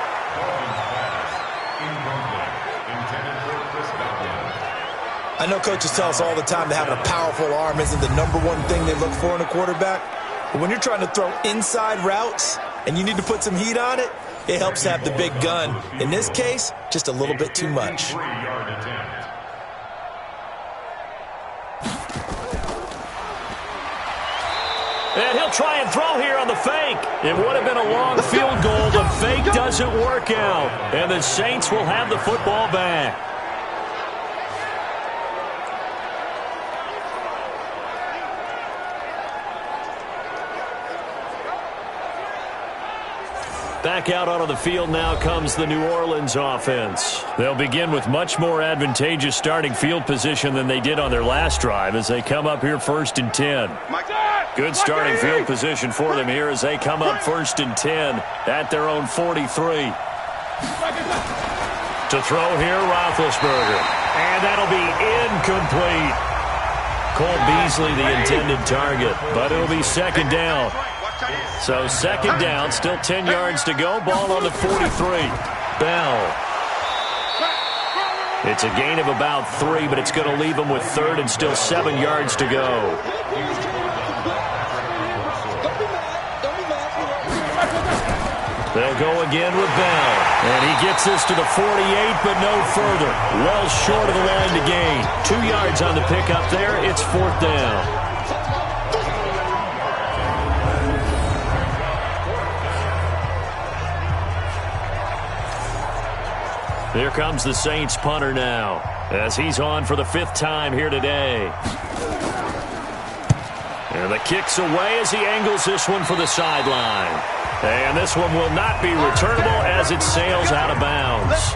I know coaches tell us all the time that having a powerful arm isn't the #1 thing they look for in a quarterback. But when you're trying to throw inside routes and you need to put some heat on it, it helps to have the big gun. In this case, just a little bit too much. And he'll try and throw here on the fake. It would have been a long field goal. The fake doesn't work out. And the Saints will have the football back. Back out onto the field now comes the New Orleans offense. They'll begin with much more advantageous starting field position than they did on their last drive as they come up here 1st and 10. Good starting field position for them here as they come up 1st and 10 at their own 43. To throw here, Roethlisberger. And that'll be incomplete. Cole Beasley the intended target, but it'll be 2nd down. So 2nd down, still 10 yards to go. Ball on the 43. Bell. It's a gain of about 3, but it's going to leave them with 3rd and still 7 yards to go. They'll go again with Bell. And he gets this to the 48, but no further. Well short of the line to gain. 2 yards on the pickup there. It's 4th down. Here comes the Saints punter now as he's on for the 5th time here today. And the kick's away as he angles this one for the sideline. And this one will not be returnable as it sails out of bounds.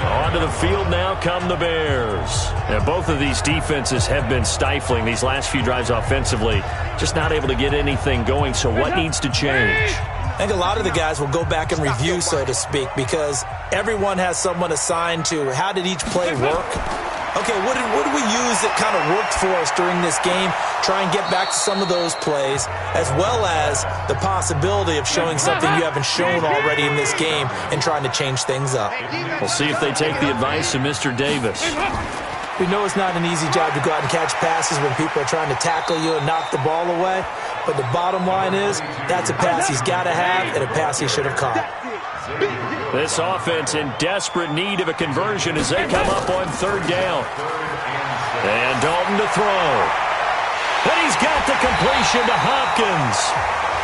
Onto the field now come the Bears. And both of these defenses have been stifling these last few drives offensively. Just not able to get anything going, so what needs to change? I think a lot of the guys will go back and review, so to speak, because everyone has someone assigned to how did each play work. Okay, what did we use that kind of worked for us during this game? Try and get back to some of those plays, as well as the possibility of showing something you haven't shown already in this game and trying to change things up. We'll see if they take the advice of Mr. Davis. We know it's not an easy job to go out and catch passes when people are trying to tackle you and knock the ball away. But the bottom line is, that's a pass he's got to have and a pass he should have caught. This offense in desperate need of a conversion as they come up on 3rd down. And Dalton to throw. And he's got the completion to Hopkins.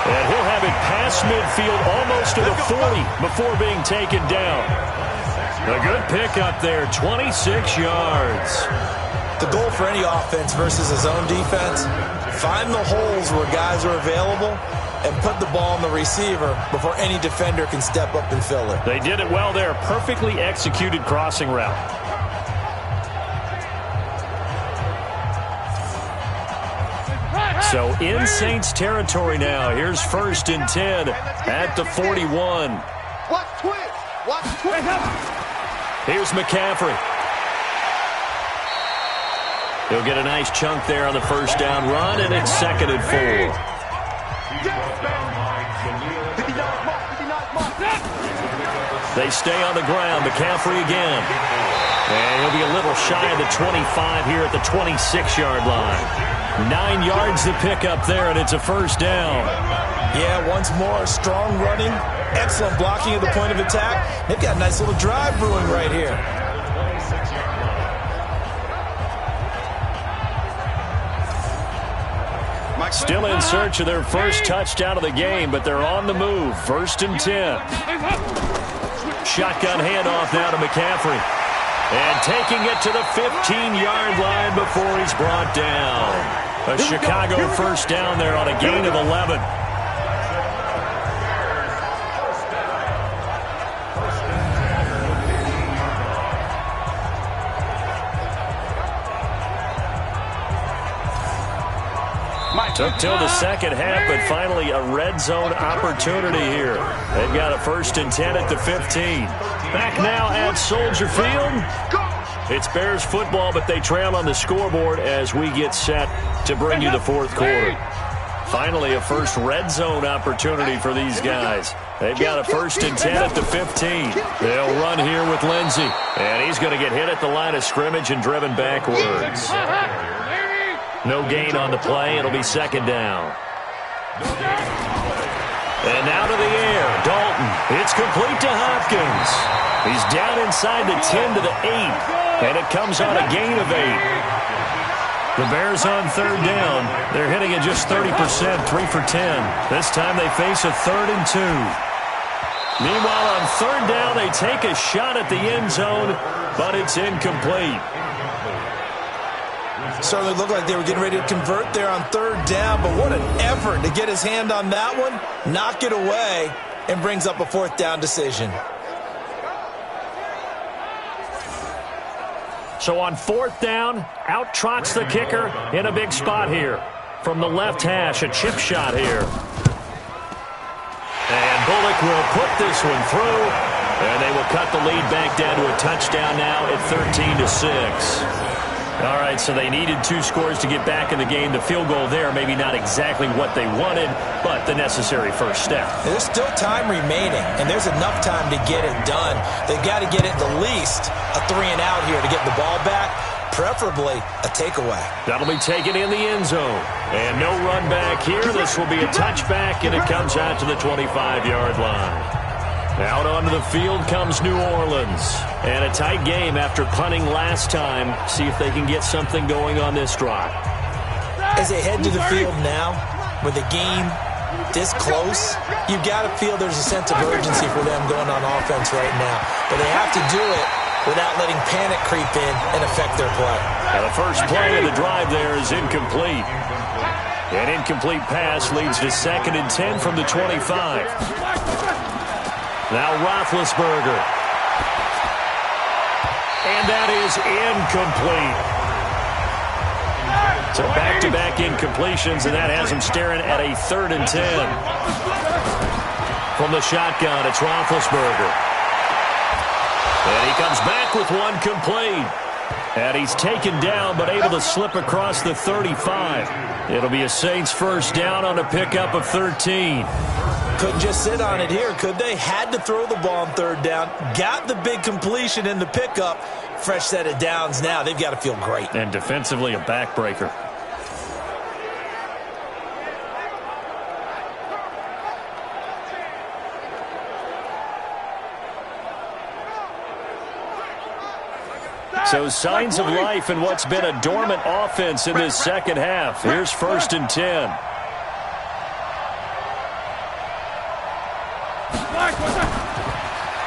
And he'll have it past midfield almost to the 40 before being taken down. A good pickup there, 26 yards. The goal for any offense versus his own defense, find the holes where guys are available and put the ball on the receiver before any defender can step up and fill it. They did it well there. Perfectly executed crossing route. So in Saints territory now. Here's 1st and 10 at the 41. Watch twitch. Watch twitch. Here's McCaffrey. He'll get a nice chunk there on the 1st down run, and it's 2nd and 4. They stay on the ground. McCaffrey again. And he'll be a little shy of the 25 here at the 26-yard line. 9 yards to pick up there, and it's a 1st down. Yeah, once more, strong running, excellent blocking at the point of attack. They've got a nice little drive brewing right here. Still in search of their first touchdown of the game, but they're on the move. 1st and 10. Shotgun handoff now to McCaffrey. And taking it to the 15-yard line before he's brought down. A Chicago first down there on a gain of 11. Took till the second half, but finally a red zone opportunity here. They've got a 1st and 10 at the 15. Back now at Soldier Field. It's Bears football, but they trail on the scoreboard as we get set to bring you the 4th quarter. Finally, a first red zone opportunity for these guys. They've got a 1st and 10 at the 15. They'll run here with Lindsey, and he's going to get hit at the line of scrimmage and driven backwards. No gain on the play. It'll be 2nd down. And now to the air. Dalton. It's complete to Hopkins. He's down inside the 10 to the 8. And it comes on a gain of 8. The Bears on 3rd down. They're hitting it just 30%, 3 for 10. This time they face a 3rd and 2. Meanwhile, on 3rd down, they take a shot at the end zone, but it's incomplete. Certainly looked like they were getting ready to convert there on 3rd down, but what an effort to get his hand on that one, knock it away, and brings up a 4th down decision. So on 4th down, out trots the kicker in a big spot here. From the left hash, a chip shot here. And Bullock will put this one through, and they will cut the lead back down to a touchdown now at 13-6. All right, so they needed 2 scores to get back in the game. The field goal there, maybe not exactly what they wanted, but the necessary first step. There's still time remaining, and there's enough time to get it done. They've got to get it at least a 3 and out here to get the ball back, preferably a takeaway. That'll be taken in the end zone. And no run back here. This will be a touchback, and it comes out to the 25-yard line. Out onto the field comes New Orleans. And a tight game after punting last time. See if they can get something going on this drive. As they head to the field now, with the game this close, you've got to feel there's a sense of urgency for them going on offense right now. But they have to do it without letting panic creep in and affect their play. Now the first play of the drive there is incomplete. An incomplete pass leads to 2nd and 10 from the 25. Now Roethlisberger. And that is incomplete. So back-to-back incompletions, and that has him staring at a 3rd and 10. From the shotgun, it's Roethlisberger. And he comes back with one complete. And he's taken down, but able to slip across the 35. It'll be a Saints first down on a pickup of 13. Couldn't just sit on it here, could they? Had to throw the ball on 3rd down. Got the big completion in the pickup. Fresh set of downs now. They've got to feel great. And defensively, a backbreaker. So signs of life in what's been a dormant offense in this second half. Here's 1st and 10.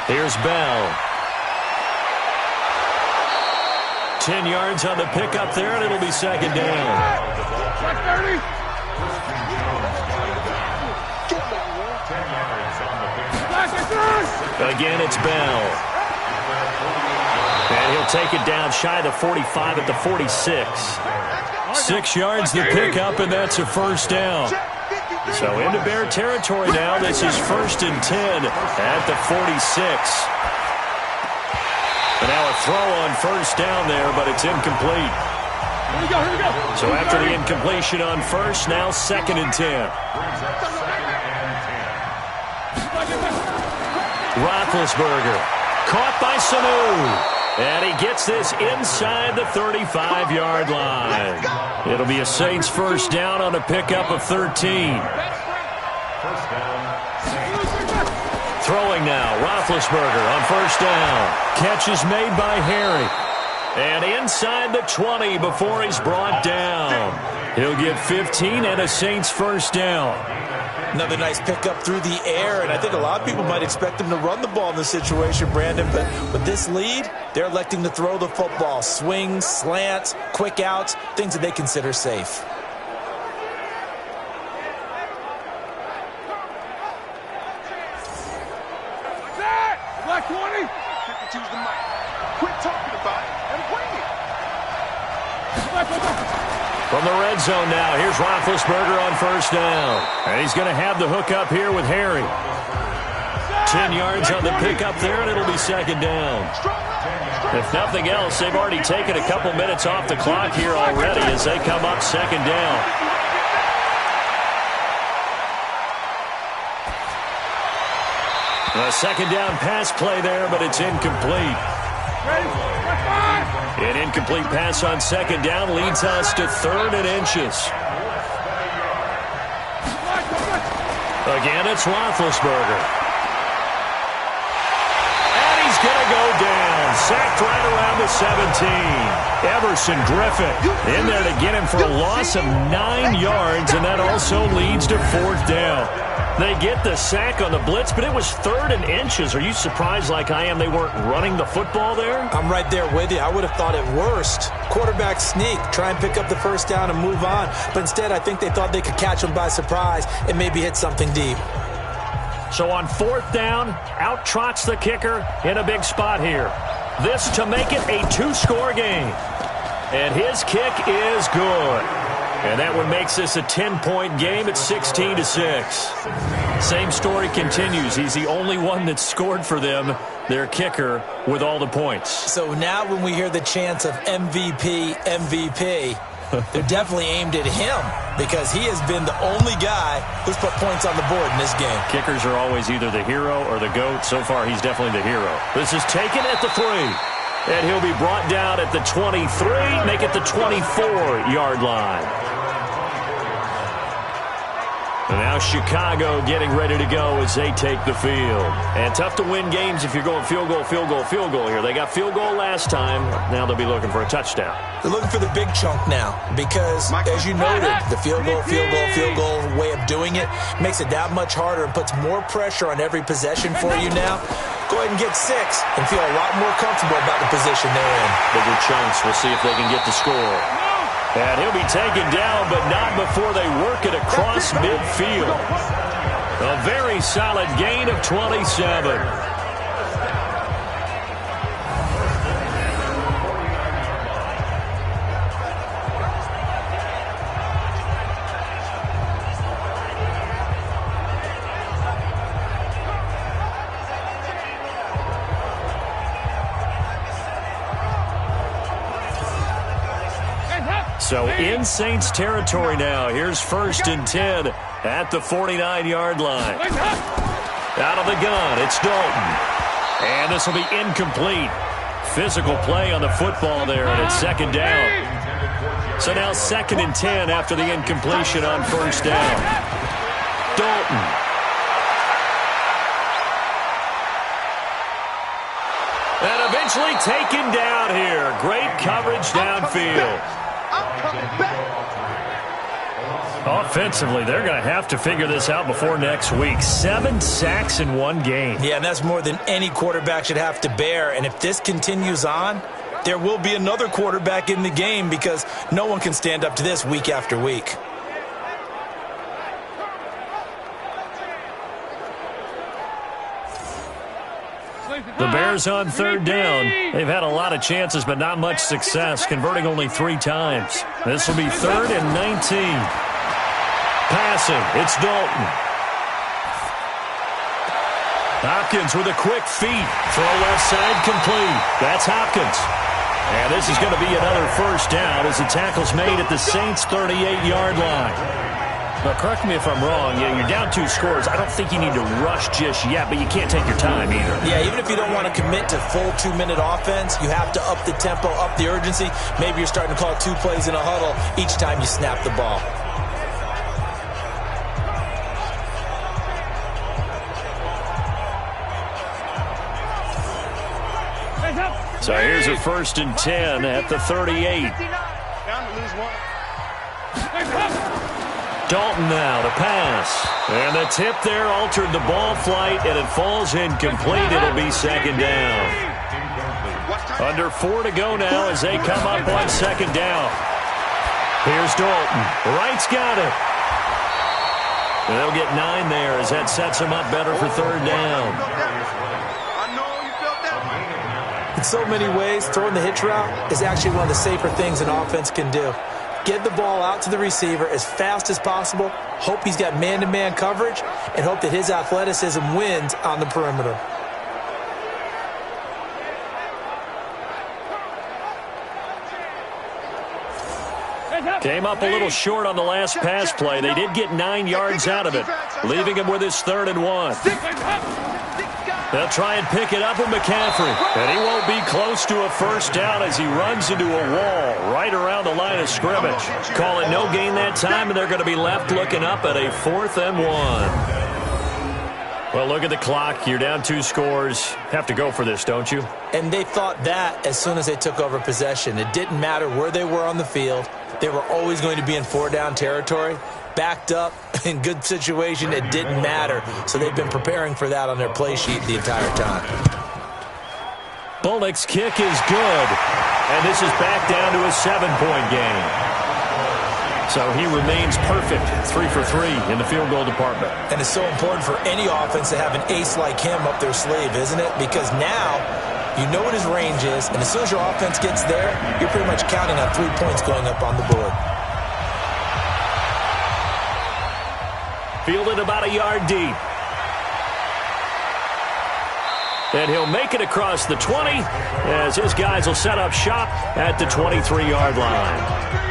Here's Bell. 10 yards on the pickup there, and it'll be 2nd down. Again, it's Bell. And he'll take it down shy of the 45 at the 46. 6 yards the pickup, and that's a first down. So into Bear territory now. This is 1st and 10 at the 46. And now a throw on first down there, but it's incomplete. Here we go. So after the incompletion on first, now 2nd and 10. Roethlisberger caught by Sanu. And he gets this inside the 35-yard line. It'll be a Saints first down on a pickup of 13. Throwing now, Roethlisberger on first down. Catch is made by Harry. And inside the 20 before he's brought down. He'll get 15 and a Saints first down. Another nice pickup through the air, and I think a lot of people might expect him to run the ball in this situation, Brandon, but with this lead, they're electing to throw the football. Swings, slants, quick outs, things that they consider safe. From the red zone now, here's Roethlisberger on first down. And he's going to have the hook up here with Harry. 10 yards on the pickup there, and it'll be second down. If nothing else, they've already taken a couple minutes off the clock here already as they come up second down. A second down pass play there, but it's incomplete. An incomplete pass on second down leads us to 3rd and inches. Again, it's Roethlisberger. He's going to go down. Sacked right around the 17. Everson Griffin in there to get him for a loss of 9 yards, and that also leads to 4th down. They get the sack on the blitz, but it was 3rd and inches. Are you surprised like I am they weren't running the football there? I'm right there with you. I would have thought at worst, quarterback sneak, try and pick up the first down and move on. But instead, I think they thought they could catch him by surprise and maybe hit something deep. So on 4th down, out trots the kicker in a big spot here. This to make it a 2-score game. And his kick is good. And that one makes this a 10-point game at 16-6. Same story continues. He's the only one that scored for them, their kicker, with all the points. So now when we hear the chants of MVP, MVP, they're definitely aimed at him because he has been the only guy who's put points on the board in this game. Kickers are always either the hero or the GOAT. So far, he's definitely the hero. This is taken at the 3. And he'll be brought down at the 23, make it the 24-yard line. And now Chicago getting ready to go as they take the field. And tough to win games if you're going field goal, field goal, field goal here. They got field goal last time. Now they'll be looking for a touchdown. They're looking for the big chunk now because, as you noted, the field goal way of doing it makes it that much harder and puts more pressure on every possession for you now. Go ahead and get 6 and feel a lot more comfortable about the position they're in. Bigger chunks. We'll see if they can get the score. And he'll be taken down, but not before they work it across midfield. A very solid gain of 27. So in Saints territory now. Here's 1st and 10 at the 49-yard line. Out of the gun, it's Dalton. And this will be incomplete. Physical play on the football there, and it's 2nd down. So now 2nd and 10 after the incompletion on 1st down. Dalton. And eventually taken down here. Great coverage downfield. Offensively, they're going to have to figure this out before next week. 7 sacks in one game. Yeah, and that's more than any quarterback should have to bear. And if this continues on, there will be another quarterback in the game because no one can stand up to this week after week. The Bears on 3rd down. They've had a lot of chances, but not much success, converting only 3 times. This will be 3rd and 19. Passing, it's Dalton. Hopkins with a quick feed. Throw left side complete. That's Hopkins. And this is going to be another 1st down as the tackle's made at the Saints' 38-yard line. But correct me if I'm wrong, you're down 2 scores. I don't think you need to rush just yet, but you can't take your time either. Yeah, even if you don't want to commit to full 2-minute offense, you have to up the tempo, up the urgency. Maybe you're starting to call 2 plays in a huddle each time you snap the ball. So here's a 1st and 10 at the 38. Dalton now to pass. And the tip there altered the ball flight, and it falls incomplete. It'll be 2nd down. Under 4 to go now as they come up on 2nd down. Here's Dalton. Wright's got it. And they'll get 9 there as that sets them up better for 3rd down. In so many ways, throwing the hitch route is actually one of the safer things an offense can do. Get the ball out to the receiver as fast as possible, hope he's got man-to-man coverage, and hope that his athleticism wins on the perimeter. Came up a little short on the last pass play. They did get 9 yards out of it, leaving him with his 3rd and 1. They'll try and pick it up with McCaffrey. And he won't be close to a first down as he runs into a wall right around the line of scrimmage. Call it no gain that time, and they're going to be left looking up at a 4th and 1. Well, look at the clock. You're down 2 scores. Have to go for this, don't you? And they thought that as soon as they took over possession. It didn't matter where they were on the field. They were always going to be in 4-down territory. Backed up, in good situation, it didn't matter. So they've been preparing for that on their play sheet the entire time. Bullock's kick is good. And this is back down to a 7-point game. So he remains perfect, 3 for 3 in the field goal department. And it's so important for any offense to have an ace like him up their sleeve, isn't it? Because now you know what his range is, and as soon as your offense gets there, you're pretty much counting on 3 points going up on the board. Fielded about a yard deep. And he'll make it across the 20 as his guys will set up shop at the 23-yard line.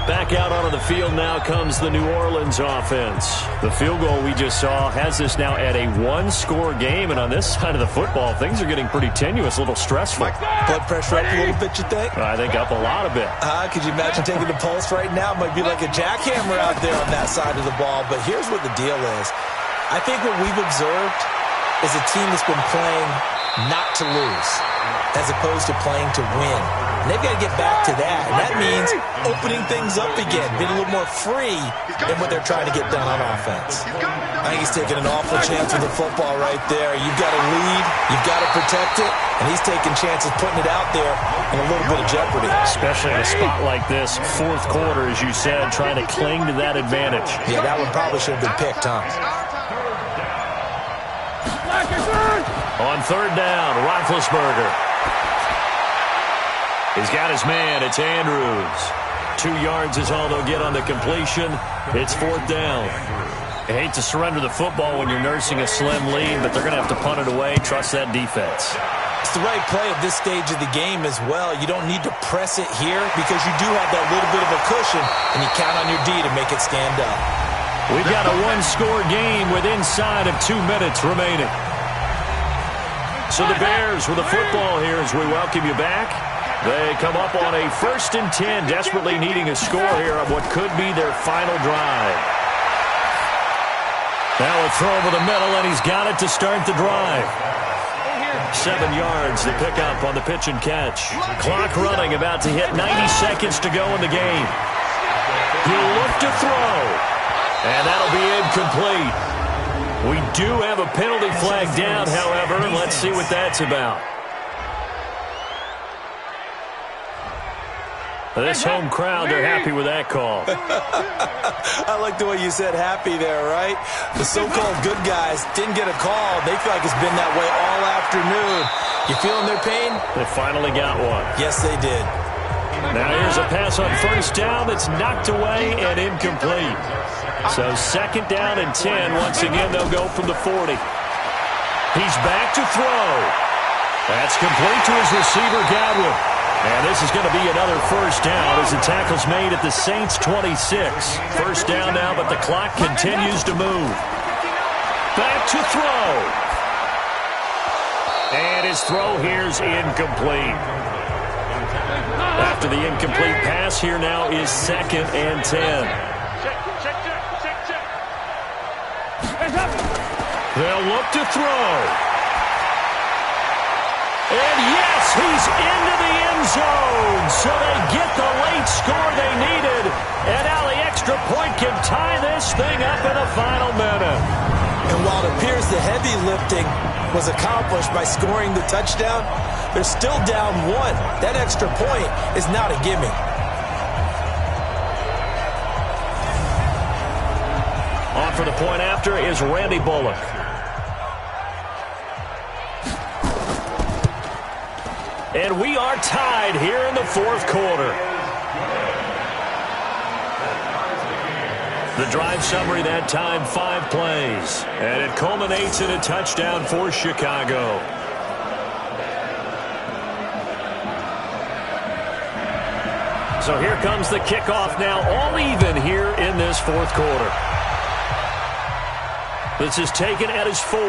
Back out onto the field now comes the New Orleans offense. The field goal we just saw has this now at a 1-score game, and on this side of the football, things are getting pretty tenuous, a little stressful. Blood pressure up a little bit, you think? I think up a lot of it. Could you imagine taking the pulse right now? It might be like a jackhammer out there on that side of the ball, but here's what the deal is. I think what we've observed is a team that's been playing not to lose as opposed to playing to win. And they've got to get back to that. And that means opening things up again, being a little more free than what they're trying to get done on offense. I think he's taking an awful chance with the football right there. You've got to lead, you've got to protect it, and he's taking chances putting it out there in a little bit of jeopardy. Especially in a spot like this, 4th quarter, as you said, trying to cling to that advantage. Yeah, that one probably should have been picked, huh? On 3rd down, Roethlisberger. He's got his man. It's Andrews. 2 yards is all they'll get on the completion. It's 4th down. I hate to surrender the football when you're nursing a slim lead, but they're going to have to punt it away. Trust that defense. It's the right play at this stage of the game as well. You don't need to press it here because you do have that little bit of a cushion, and you count on your D to make it stand up. We've got a 1-score game with inside of 2 minutes remaining. So the Bears with the football here as we welcome you back. They come up on a 1st and 10, desperately needing a score here on what could be their final drive. Now a throw over the middle, and he's got it to start the drive. 7 yards to pick up on the pitch and catch. Clock running, about to hit 90 seconds to go in the game. He'll look to throw, and that'll be incomplete. We do have a penalty flag down, however, and let's see what that's about. This home crowd, they're happy with that call. I like the way you said happy there, right? The so-called good guys didn't get a call. They feel like it's been that way all afternoon. You feeling their pain? They finally got one. Yes, they did. Now here's a pass on 1st down that's knocked away and incomplete. So 2nd down and 10. Once again, they'll go from the 40. He's back to throw. That's complete to his receiver, Godwin. And this is going to be another 1st down as the tackle's made at the Saints' 26. 1st down now, but the clock continues to move. Back to throw. And his throw here's incomplete. After the incomplete pass, here now is 2nd and 10. They'll look to throw. And yes, he's into the end zone. So they get the late score they needed. And now the extra point can tie this thing up in the final minute. And while it appears the heavy lifting was accomplished by scoring the touchdown, they're still down 1. That extra point is not a gimme. On for the point after is Randy Bullock. And we are tied here in the fourth quarter. The drive summary that time, 5 plays. And it culminates in a touchdown for Chicago. So here comes the kickoff now, all even here in this fourth quarter. This is taken at his 4.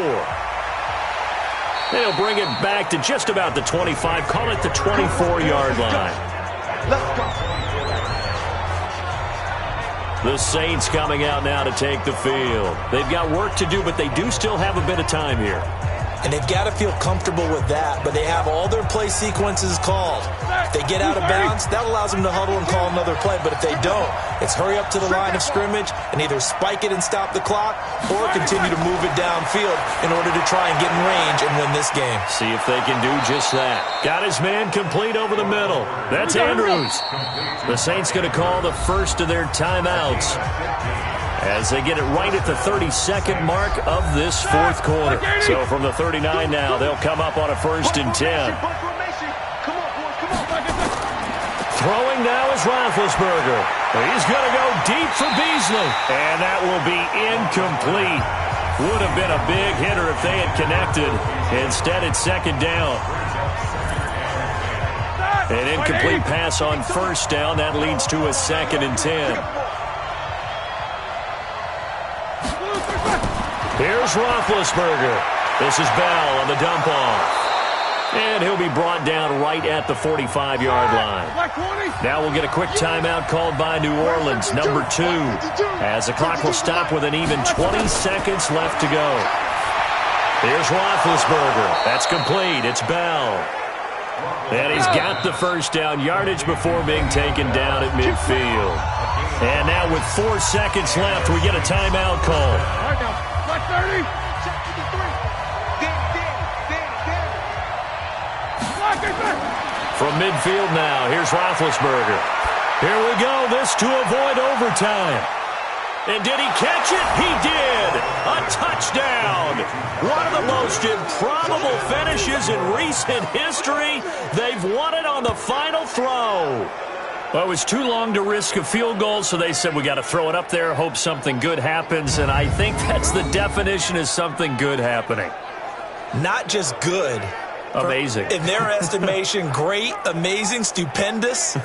They'll bring it back to just about the 25, call it the 24-yard line. Let's go. The Saints coming out now to take the field. They've got work to do, but they do still have a bit of time here. And they've got to feel comfortable with that, but they have all their play sequences called. If they get out of bounds, that allows them to huddle and call another play, but if they don't, it's hurry up to the line of scrimmage and either spike it and stop the clock or continue to move it downfield in order to try and get in range and win this game. See if they can do just that. Got his man complete over the middle. That's Andrews. The Saints going to call the first of their timeouts as they get it right at the 32nd mark of this fourth quarter. So from the 39 now, they'll come up on a 1st and 10. Throwing now is Roethlisberger. He's going to go deep for Beasley. And that will be incomplete. Would have been a big hitter if they had connected. Instead, it's 2nd down. An incomplete pass on 1st down. That leads to a 2nd and 10. Here's Roethlisberger. This is Bell on the dump off. And he'll be brought down right at the 45-yard line. Now we'll get a quick timeout called by New Orleans, number 2, as the clock will stop with an even 20 seconds left to go. Here's Roethlisberger. That's complete. It's Bell. And he's got the 1st down, yardage before being taken down at midfield. And now with 4 seconds left, we get a timeout call. 30. From midfield now, here's Roethlisberger. Here we go, this to avoid overtime. And did he catch it? He did! A touchdown! One of the most improbable finishes in recent history. They've won it on the final throw. Well, it was too long to risk a field goal, so they said we got to throw it up there, hope something good happens, and I think that's the definition of something good happening. Not just good. Amazing. In their estimation, great, amazing, stupendous.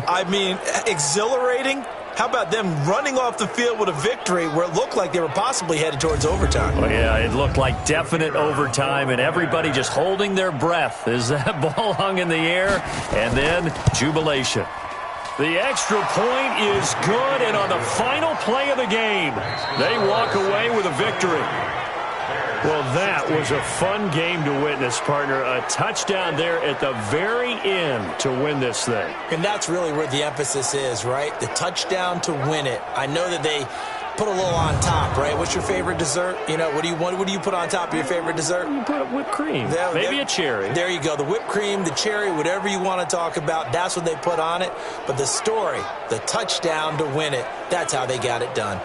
I mean, exhilarating. How about them running off the field with a victory where it looked like they were possibly headed towards overtime? Well, yeah, it looked like definite overtime, and everybody just holding their breath as that ball hung in the air, and then jubilation. The extra point is good, and on the final play of the game, they walk away with a victory. Well, that was a fun game to witness, partner. A touchdown there at the very end to win this thing. And that's really where the emphasis is, right? The touchdown to win it. I know that they put a little on top, right? What's your favorite dessert? You know, what do you put on top of your favorite dessert? You put whipped cream. Maybe a cherry. There you go. The whipped cream, the cherry, whatever you want to talk about, that's what they put on it. But the story, the touchdown to win it, that's how they got it done.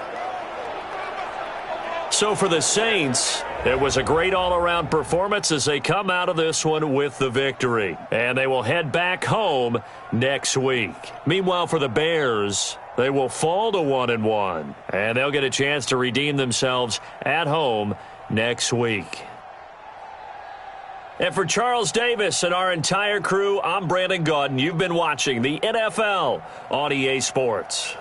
So for the Saints, it was a great all-around performance as they come out of this one with the victory. And they will head back home next week. Meanwhile, for the Bears, they will fall to 1-1. And they'll get a chance to redeem themselves at home next week. And for Charles Davis and our entire crew, I'm Brandon Gaudin. You've been watching the NFL on EA Sports.